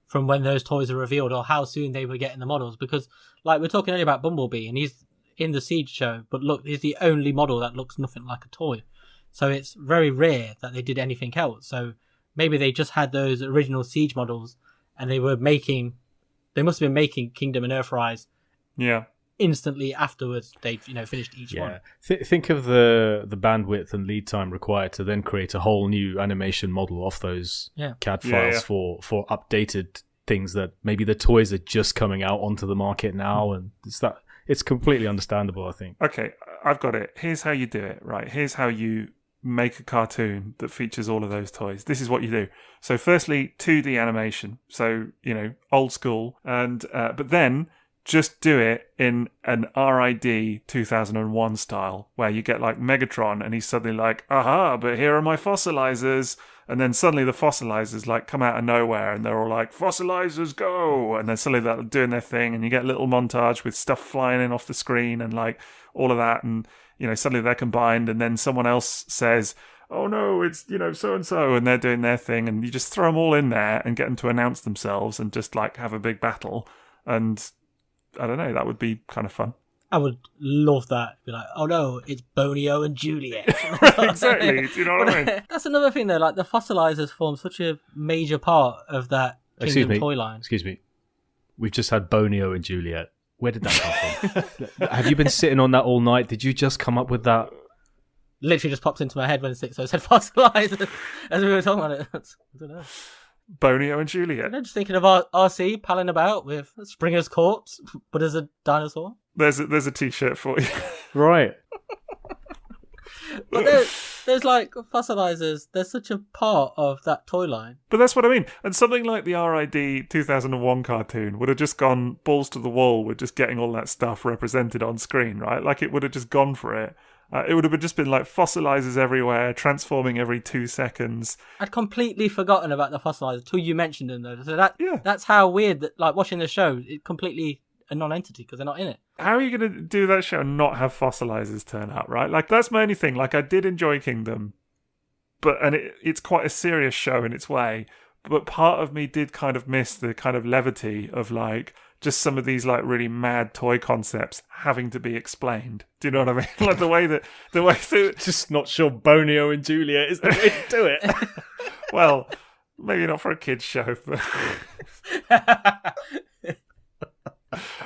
from when those toys are revealed or how soon they were getting the models, because like we're talking earlier about Bumblebee and he's in the Siege show, but look, he's the only model that looks nothing like a toy, so it's very rare that they did anything else. So maybe they just had those original Siege models and they must have been making Kingdom and Earthrise instantly afterwards they'd finished each one. Think of the bandwidth and lead time required to then create a whole new animation model off those CAD files for updated things that maybe the toys are just coming out onto the market now, and it's completely understandable, I think. Okay, I've got it. Here's how you do it, right? Here's how you make a cartoon that features all of those toys. This is what you do. So firstly, 2D animation. So, old school. And but then just do it in an RID 2001 style, where you get like Megatron and he's suddenly like, aha, but here are my fossilizers. And then suddenly the fossilizers like come out of nowhere and they're all like, fossilizers go! And then suddenly they're doing their thing and you get a little montage with stuff flying in off the screen and like all of that. And, suddenly they're combined and then someone else says, oh no, it's, so-and-so, and they're doing their thing. And you just throw them all in there and get them to announce themselves and just like have a big battle. And I don't know, that would be kind of fun. I would love that. Be like, oh no, it's Bonio and Juliet. Exactly. Do you know what I mean? That's another thing though, like the fossilizers form such a major part of that Kingdom toy line. Excuse me. We've just had Bonio and Juliet. Where did that come from? Have you been sitting on that all night? Did you just come up with that? Literally just popped into my head when Sixo said fossilizers as we were talking about it. I don't know. Bonio and Juliet. Just thinking of RC palling about with Springer's corpse, but as a dinosaur. There's a t-shirt for you. Right. But there's like fossilizers. They're such a part of that toy line. But that's what I mean. And something like the RID 2001 cartoon would have just gone balls to the wall with just getting all that stuff represented on screen, right? Like it would have just gone for it. It would have just been like fossilizers everywhere, transforming every 2 seconds. I'd completely forgotten about the fossilizers till you mentioned them, though. So that's how weird that, like, watching the show, it's completely a non-entity because they're not in it. How are you going to do that show and not have fossilizers turn up, right? Like, that's my only thing. Like, I did enjoy Kingdom, and it's quite a serious show in its way, but part of me did kind of miss the kind of levity of, like, just some of these like really mad toy concepts having to be explained. Do you know what I mean? Like the way that just not sure Bonio and Juliet is the way to do it. Well, maybe not for a kids show, but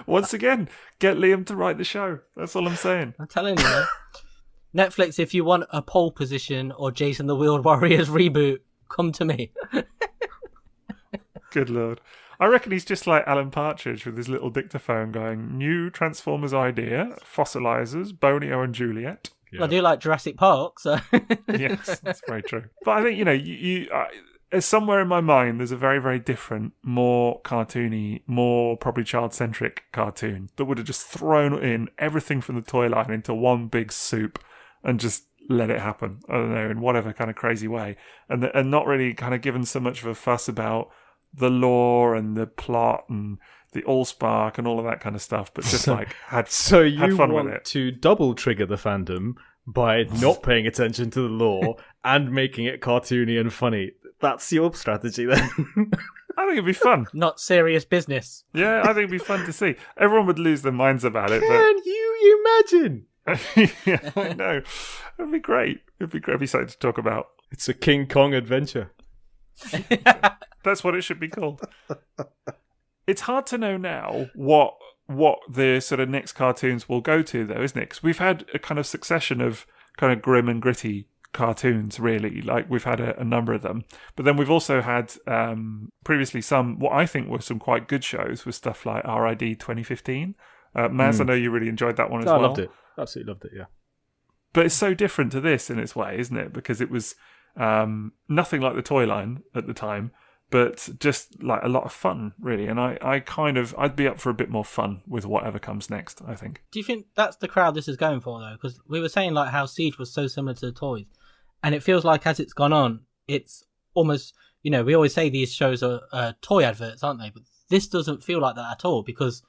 once again, get Liam to write the show. That's all I'm saying. I'm telling you, Netflix, if you want a pole position or Jason the Wheeled Warriors reboot, come to me. Good Lord. I reckon he's just like Alan Partridge with his little dictaphone going, new Transformers idea, fossilizers, Bonio and Juliet. Yeah. I do like Jurassic Park, so... Yes, that's very true. But I think, somewhere in my mind, there's a very, very different, more cartoony, more probably child-centric cartoon that would have just thrown in everything from the toy line into one big soup and just let it happen. I don't know, in whatever kind of crazy way. And not really kind of given so much of a fuss about the lore and the plot and the Allspark and all of that kind of stuff, but just like had fun with it. To double trigger the fandom by not paying attention to the lore and making it cartoony and funny. That's your strategy then. I think it'd be fun. Not serious business. Yeah, I think it'd be fun to see. Everyone would lose their minds about it. Can you imagine? Yeah, I know. It'd be great. It'd be something to talk about. It's a King Kong adventure. That's what it should be called. It's hard to know now what what the sort of next cartoons will go to, though, isn't it? Because we've had a kind of succession of kind of grim and gritty cartoons, really. Like, we've had a number of them. But then we've also had previously some, what I think were some quite good shows, with stuff like RID 2015. Maz, I know you really enjoyed that one as well. I loved it. Absolutely loved it, yeah. But it's so different to this in its way, isn't it? Because it was nothing like the toy line at the time, but just like a lot of fun, really. And I'd be up for a bit more fun with whatever comes next, I think. Do you think that's the crowd this is going for, though? Because we were saying like how Siege was so similar to the toys, and it feels like as it's gone on, it's almost, we always say these shows are toy adverts, aren't they? But this doesn't feel like that at all, because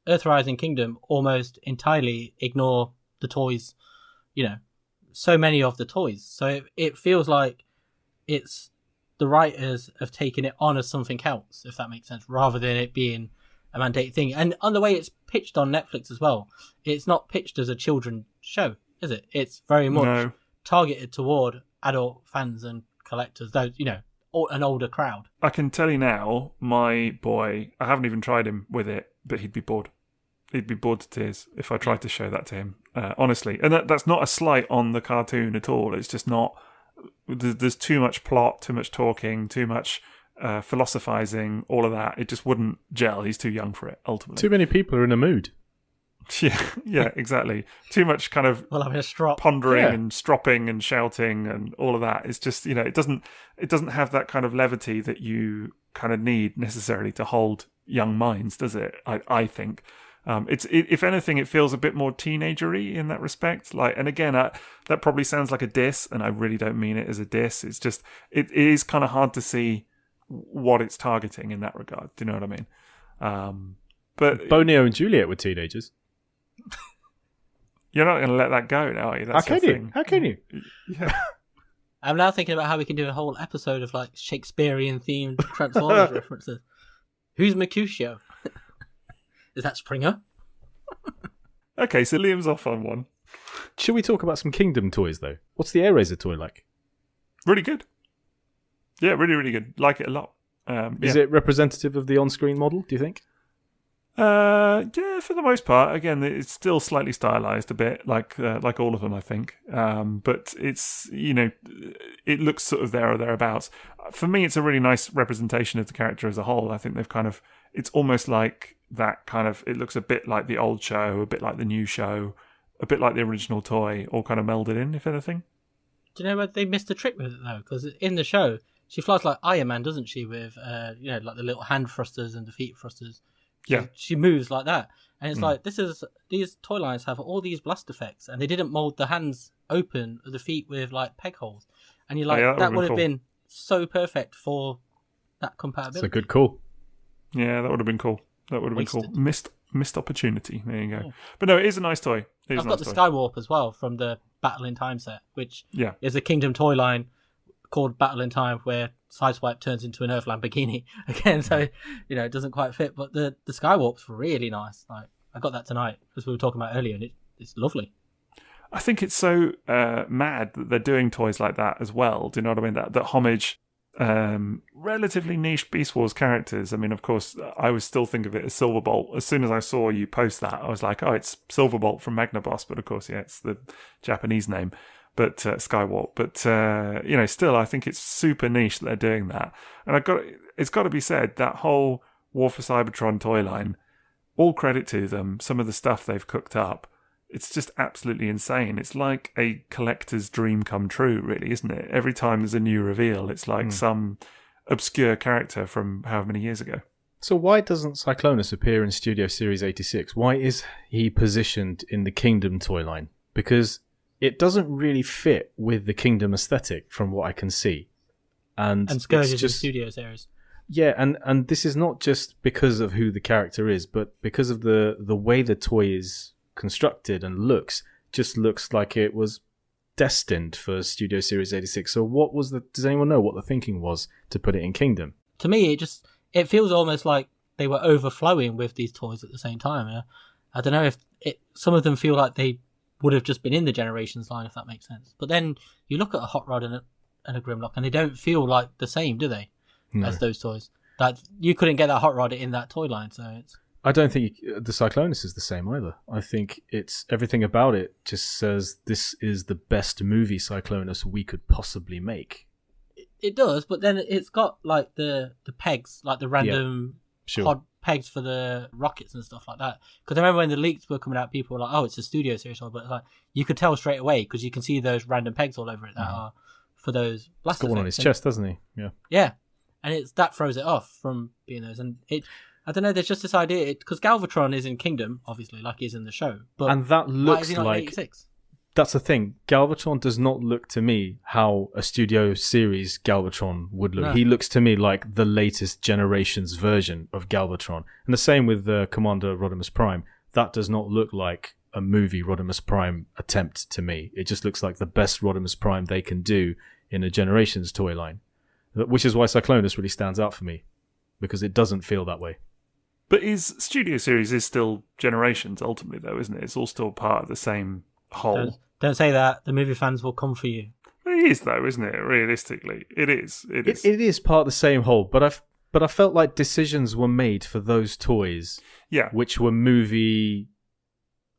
Earthrise and Kingdom almost entirely ignore the toys, so many of the toys. So it feels like it's the writers have taken it on as something else, if that makes sense, rather than it being a mandated thing. And on the way it's pitched on Netflix as well, it's not pitched as a children's show, is it? It's very much targeted toward adult fans and collectors, those, an older crowd. I can tell you now, my boy, I haven't even tried him with it, but he'd be bored. He'd be bored to tears if I tried to show that to him, honestly. And that's not a slight on the cartoon at all. It's just not... There's too much plot, too much talking, too much philosophizing, all of that. It just wouldn't gel. He's too young for it, ultimately. Too many people are in a mood. Yeah, exactly. Too much kind of pondering and stropping and shouting and all of that. It's just, it doesn't have that kind of levity that you kind of need necessarily to hold young minds, does it? I think. If anything, it feels a bit more teenagery in that respect. And again, that probably sounds like a diss, and I really don't mean it as a diss. It's just it is kind of hard to see what it's targeting in that regard. Do you know what I mean? But Boneo and Juliet were teenagers. You're not going to let that go now, are you? That's How can you? Yeah. I'm now thinking about how we can do a whole episode of like Shakespearean themed Transformers references. Who's Mercutio? Is that Springer? Okay, so Liam's off on one. Should we talk about some Kingdom toys, though? What's the Air Razor toy like? Really good. Yeah, really, really good. Like it a lot. Is it representative of the on-screen model, do you think? Yeah, for the most part. Again, it's still slightly stylized a bit, like all of them, I think. But it's, it looks sort of there or thereabouts. For me, it's a really nice representation of the character as a whole. I think they've kind of, it's almost like that kind of, it looks a bit like the old show, a bit like the new show, a bit like the original toy, all kind of melded in, if anything. Do you know where they missed a trick with it, though? Because in the show, she flies like Iron Man, doesn't she? With, like the little hand thrusters and the feet thrusters. She moves like that. And it's like, these toy lines have all these blast effects, and they didn't mold the hands open of the feet with like peg holes. And you're like, that would have been so perfect for that compatibility. It's a good call. Yeah, that would have been cool. That would have been cool. Missed opportunity. There you go. Yeah. But no, it is a nice toy. I've got the Skywarp as well from the Battle in Time set, which is a Kingdom toy line called Battle in Time, where Sideswipe turns into an Earth Lamborghini again. So, it doesn't quite fit. But the Skywarp's really nice. Like, I got that tonight, as we were talking about earlier, and it's lovely. I think it's so mad that they're doing toys like that as well. Do you know what I mean? That homage relatively niche Beast Wars characters. I mean, of course, I would still think of it as Silverbolt. As soon as I saw you post that, I was like, oh, it's Silverbolt from Magnaboss. But of course, it's the Japanese name, but Skywarp. But, still, I think it's super niche that they're doing that. And it's got to be said, that whole War for Cybertron toy line, all credit to them, some of the stuff they've cooked up, it's just absolutely insane. It's like a collector's dream come true, really, isn't it? Every time there's a new reveal, it's like some obscure character from however many years ago. So why doesn't Cyclonus appear in Studio Series 86? Why is he positioned in the Kingdom toy line? Because it doesn't really fit with the Kingdom aesthetic from what I can see. And Scourge is in Studio Series. Yeah, and this is not just because of who the character is, but because of the way the toy is constructed and just looks like it was destined for Studio Series 86. So does anyone know what the thinking was to put it in Kingdom? To me, it feels almost like they were overflowing with these toys at the same time. I don't know if some of them feel like they would have just been in the Generations line, if that makes sense. But then you look at a Hot Rod and a Grimlock, and they don't feel like the same, do they? No. As those toys. Like, you couldn't get that Hot Rod in that toy line, so it's... I don't think the Cyclonus is the same either. I think it's everything about it just says this is the best movie Cyclonus we could possibly make. It does, but then it's got like the pegs, like the random pod pegs for the rockets and stuff like that. Because I remember when the leaks were coming out, people were like, "Oh, it's a studio series," but like you could tell straight away because you can see those random pegs all over it that are for those blaster. He's got one on his chest, doesn't he? Yeah. Yeah, and that throws it off from being those, and it. I don't know. There's just this idea because Galvatron is in Kingdom, obviously, like he's in the show, but that looks why is he not like in 86? That's the thing. Galvatron does not look to me how a studio series Galvatron would look. No. He looks to me like the latest generation's version of Galvatron. And the same with Commander Rodimus Prime. That does not look like a movie Rodimus Prime attempt to me. It just looks like the best Rodimus Prime they can do in a Generations toy line. Which is why Cyclonus really stands out for me. Because it doesn't feel that way. But his studio series is still Generations, ultimately, though, isn't it? It's all still part of the same whole. Don't say that. The movie fans will come for you. It is, though, isn't it? Realistically, it is. It is. It is part of the same whole, but I felt like decisions were made for those toys, which were movie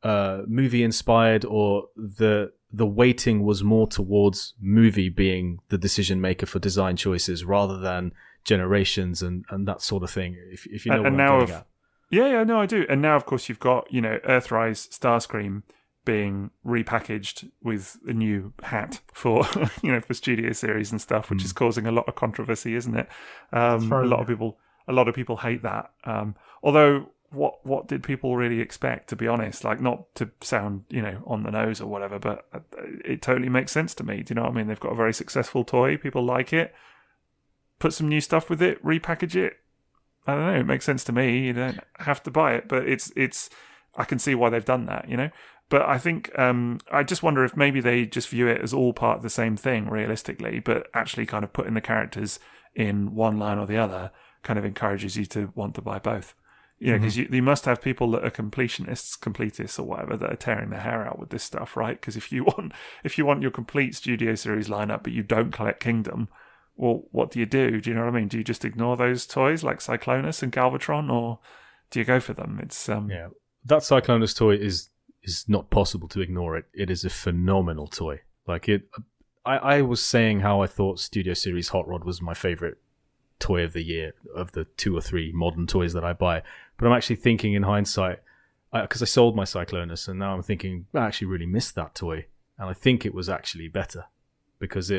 inspired, or the weighting was more towards movie being the decision maker for design choices rather than Generations and that sort of thing. If you know what I'm getting at. Yeah, no, I do. And now, of course, you've got Earthrise Starscream being repackaged with a new hat for for studio series and stuff, which is causing a lot of controversy, isn't it? A lot of people hate that. Although, what did people really expect? To be honest, like not to sound on the nose or whatever, but it totally makes sense to me. Do you know what I mean? They've got a very successful toy. People like it. Put some new stuff with it. Repackage it. I don't know. It makes sense to me. You don't have to buy it, but it's. I can see why they've done that. But I think I just wonder if maybe they just view it as all part of the same thing, realistically, but actually kind of putting the characters in one line or the other kind of encourages you to want to buy both. Because you must have people that are completists or whatever, that are tearing their hair out with this stuff, right? Because if you want your complete studio series lineup, but you don't collect Kingdom, well, what do you do? Do you know what I mean? Do you just ignore those toys like Cyclonus and Galvatron, or do you go for them? It's that Cyclonus toy is not possible to ignore it. It is a phenomenal toy. Like it, I was saying how I thought Studio Series Hot Rod was my favorite toy of the year of the 2 or 3 modern toys that I buy. But I'm actually thinking in hindsight, because I sold my Cyclonus, and now I'm thinking I actually really missed that toy, and I think it was actually better because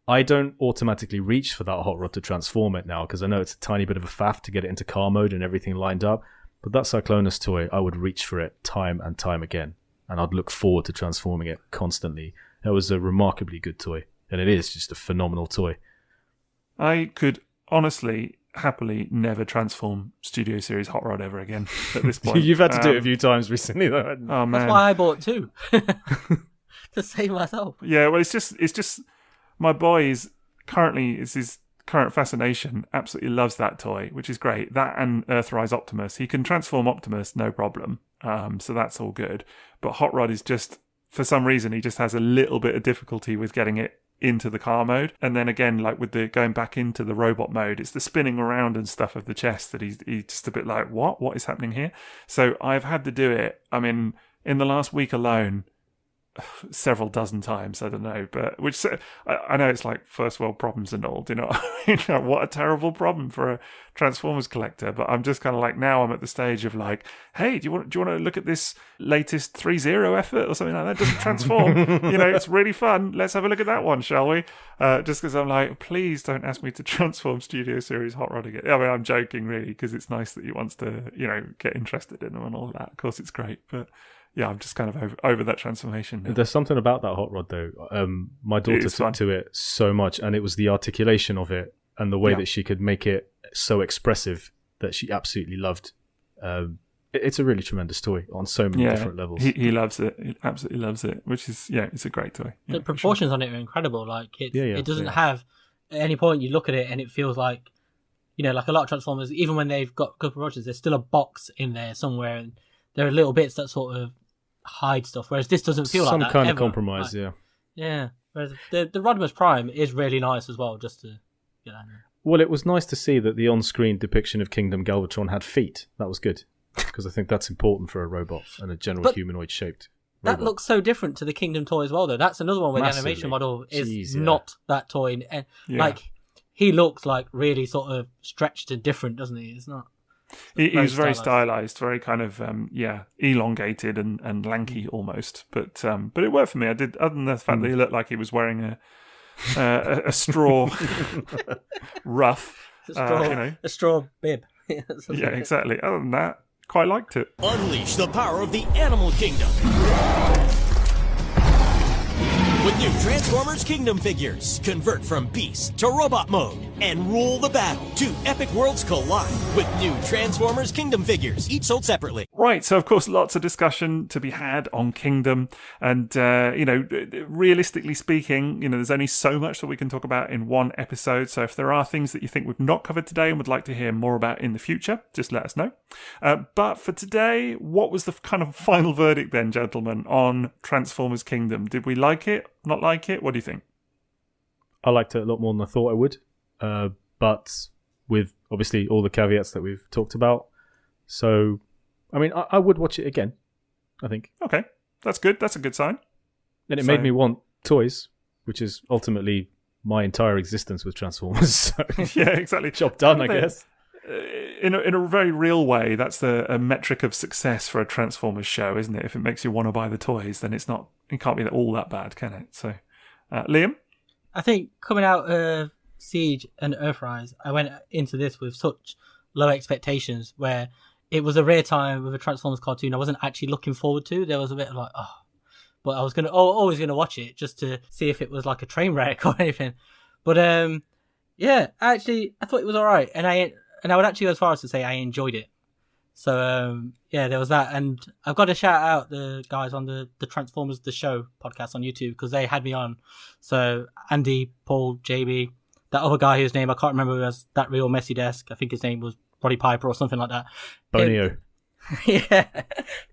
I don't automatically reach for that Hot Rod to transform it now because I know it's a tiny bit of a faff to get it into car mode and everything lined up. But that Cyclonus toy, I would reach for it time and time again, and I'd look forward to transforming it constantly. It was a remarkably good toy, and it is just a phenomenal toy. I could honestly, happily never transform Studio Series Hot Rod ever again at this point. You've had to do it a few times recently, though. Oh man, that's why I bought 2 to save myself. Yeah, well, it's just my boy is currently his current fascination. Absolutely loves that toy, which is great. That and Earthrise Optimus. He can transform Optimus, no problem. So that's all good. But Hot Rod is just, for some reason, he just has a little bit of difficulty with getting it into the car mode. And then again, like with the going back into the robot mode, it's the spinning around and stuff of the chest that he's just a bit like, what is happening here? So I've had to do it. I mean, in the last week alone, several dozen times, I don't know, but which I know it's like first world problems and all, do you know what I mean? What a terrible problem for a Transformers collector. But I'm just kind of like, now I'm at the stage of like, hey, do you want to look at this latest 3-0 effort or something like that? It doesn't transform. It's really fun. Let's have a look at that one, shall we? Just because I'm like, please don't ask me to transform Studio Series Hot Rod again. I mean, I'm joking really, because it's nice that he wants to, get interested in them and all that. Of course, it's great, but yeah, I'm just kind of over that transformation now. There's something about that Hot Rod, though. My daughter took to it so much, and it was the articulation of it and the way that she could make it so expressive that she absolutely loved. It's a really tremendous toy on so many different levels. He loves it. He absolutely loves it, which is, it's a great toy. The proportions on it are incredible. Like, it doesn't have, at any point you look at it and it feels like, like a lot of Transformers, even when they've got good proportions, there's still a box in there somewhere, and there are little bits that sort of hide stuff, whereas this doesn't feel like that. Some kind of compromise, Yeah. Whereas the Rodimus Prime is really nice as well, just to get that in. Well, it was nice to see that the on-screen depiction of Kingdom Galvatron had feet. That was good. because I think that's important for a robot and a general humanoid-shaped robot. That looks so different to the Kingdom toy as well, though. That's another one where Massively. the animation model is Jeez, not that toy. And like, he looks like really sort of stretched and different, doesn't he? It's not. He's very stylized, very kind of elongated and lanky almost. But it worked for me. I did, other than the fact that he looked like he was wearing a straw ruff. A straw bib. Yeah, exactly. Other than that, quite liked it. Unleash the power of the animal kingdom with new Transformers Kingdom figures. Convert from beast to robot mode and rule the battle. Two epic worlds collide with new Transformers Kingdom figures, each sold separately. Right, so of course lots of discussion to be had on Kingdom, and realistically speaking, there's only so much that we can talk about in one episode. So if there are things that you think we've not covered today and would like to hear more about in the future, just let us know. But for today, what was the kind of final verdict then, gentlemen, on Transformers Kingdom? Did we like it? Not like it? What do you think? I liked it a lot more than I thought I would, but with obviously all the caveats that we've talked about. So, I mean, I would watch it again, I think. Okay, that's good. That's a good sign. And it made me want toys, which is ultimately my entire existence with Transformers. So yeah, exactly. Job done, I guess. In a very real way, that's a metric of success for a Transformers show, isn't it? If it makes you want to buy the toys, then it can't be all that bad, can it? So, Liam? I think coming out of Siege and Earthrise, I went into this with such low expectations, where it was a rare time with a Transformers cartoon I wasn't actually looking forward to. There was a bit of like, but I was always gonna watch it just to see if it was like a train wreck or anything. But actually, I thought it was all right, and I would actually go as far as to say I enjoyed it. So, there was that. And I've got to shout out the guys on the Transformers The Show podcast on YouTube, because they had me on. So, Andy, Paul, JB, that other guy whose name I can't remember, who has that real messy desk. I think his name was Roddy Piper or something like that. Bonio.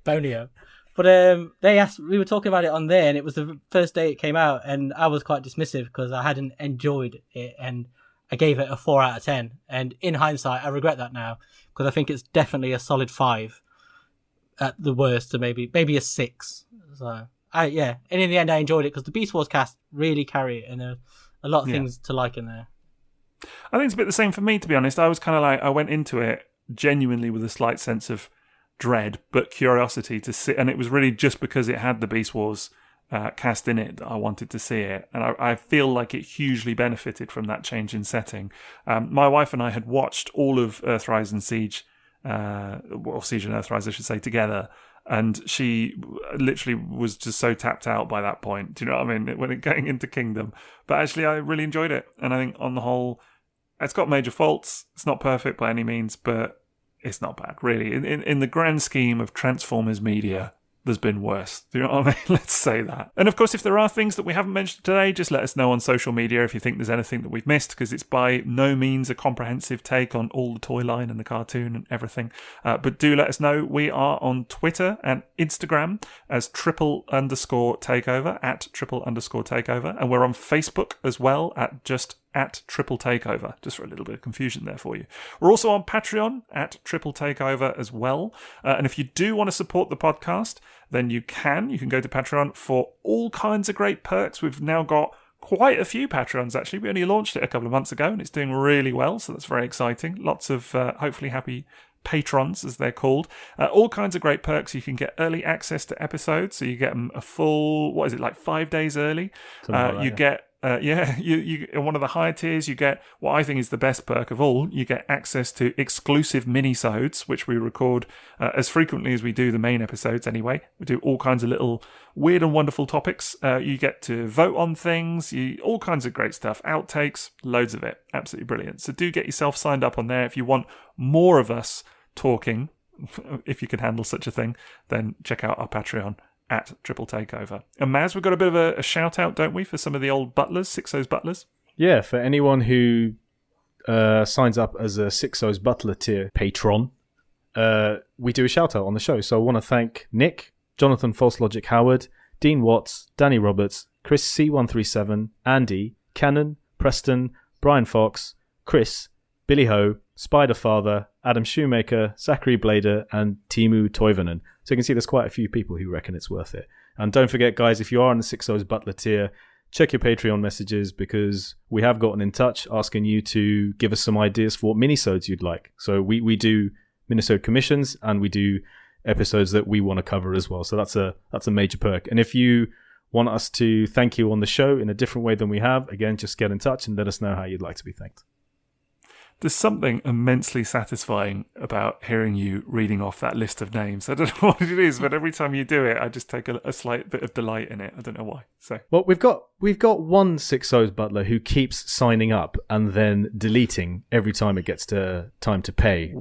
Bonio. But they asked, we were talking about it on there, and it was the first day it came out, and I was quite dismissive because I hadn't enjoyed it, and I gave it a 4 out of 10. And in hindsight, I regret that now, because I think it's definitely a solid 5 at the worst, to maybe a 6. So, and in the end, I enjoyed it because the Beast Wars cast really carry it, and there are a lot of things to like in there. I think it's a bit the same for me, to be honest. I was kind of like, I went into it genuinely with a slight sense of dread, but curiosity to see, and it was really just because it had the Beast Wars cast in it that I wanted to see it, and I feel like it hugely benefited from that change in setting. My wife and I had watched all of Earthrise and Siege, Siege and Earthrise, I should say, together, and she literally was just so tapped out by that point. Do you know what I mean? When going into Kingdom, but actually I really enjoyed it, and I think on the whole, it's got major faults. It's not perfect by any means, but it's not bad, really. In the grand scheme of Transformers media, there's been worse. Do you know what I mean? Let's say that. And of course, if there are things that we haven't mentioned today, just let us know on social media if you think there's anything that we've missed, because it's by no means a comprehensive take on all the toy line and the cartoon and everything. But do let us know. We are on Twitter and Instagram as @triple_takeover, @triple_takeover. And we're on Facebook as well at Triple Takeover, just for a little bit of confusion there for you. We're also on Patreon @Triple Takeover as well. And if you do want to support the podcast, then you can go to Patreon for all kinds of great perks. We've now got quite a few Patreons, actually. We only launched it a couple of months ago, and it's doing really well, so that's very exciting. Lots of hopefully happy patrons, as they're called. All kinds of great perks. You can get early access to episodes, so you get them a full, 5 days early. You get you in one of the higher tiers, you get what I think is the best perk of all. You get access to exclusive mini-sodes, which we record as frequently as we do the main episodes anyway. We do all kinds of little weird and wonderful topics. You get to vote on things, all kinds of great stuff. Outtakes, loads of it. Absolutely brilliant. So do get yourself signed up on there. If you want more of us talking, if you can handle such a thing, then check out our Patreon @Triple Takeover. And Maz, we've got a bit of a shout out, don't we, for some of the old butlers, Sixo's butlers? Yeah, for anyone who signs up as a Sixo's butler tier patron, we do a shout out on the show. So I want to thank Nick, Jonathan False Logic Howard, Dean Watts, Danny Roberts, Chris C137, Andy, Cannon, Preston, Brian Fox, Chris, Billy Ho, Spider Father, Adam Shoemaker, Zachary Blader, and Timu Toivonen. So you can see there's quite a few people who reckon it's worth it. And don't forget, guys, if you are on the Sixo's Butler tier, check your Patreon messages, because we have gotten in touch asking you to give us some ideas for what minisodes you'd like. So we do minisode commissions, and we do episodes that we want to cover as well. So that's a major perk. And if you want us to thank you on the show in a different way than we have, again, just get in touch and let us know how you'd like to be thanked. There's something immensely satisfying about hearing you reading off that list of names. I don't know what it is, but every time you do it, I just take a slight bit of delight in it. I don't know why. So, well, we've got one Sixo's Butler who keeps signing up and then deleting every time it gets to time to pay.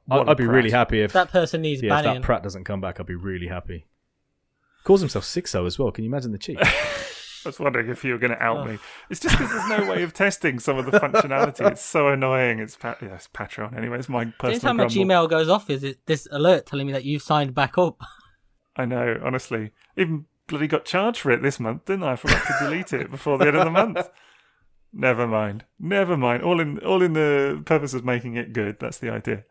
I'd be really happy if that person needs if banning. that Pratt doesn't come back. I'd be really happy. Calls himself Sixo as well. Can you imagine the cheat? I was wondering if you were going to out me. It's just because there's no way of testing some of the functionality. It's so annoying. It's Patreon anyway. It's my personal Anytime my grumble. Gmail goes off, is it this alert telling me that you've signed back up? I know, honestly. Even bloody got charged for it this month, didn't I? I forgot to delete it before the end of the month. Never mind. All in the purpose of making it good. That's the idea.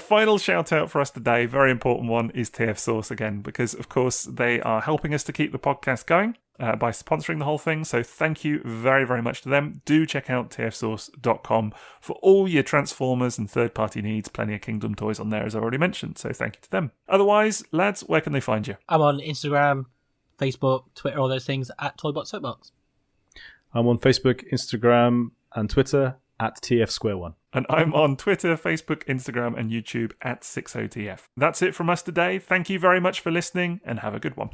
Final shout out for us today, very important one, is TF Source again, because of course they are helping us to keep the podcast going by sponsoring the whole thing. So thank you very, very much to them. Do check out tfsource.com for all your Transformers and third-party needs. Plenty of Kingdom toys on there, as I already mentioned. So thank you to them. Otherwise, lads, where can they find you? I'm on Instagram, Facebook, Twitter, all those things at Toybox Soapbox. I'm on Facebook, Instagram, and Twitter at TFsquareone. And I'm on Twitter, Facebook, Instagram, and YouTube at SixoTF. That's it from us today. Thank you very much for listening, and have a good one.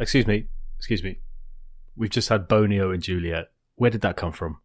Excuse me. We've just had Bonio and Juliet. Where did that come from?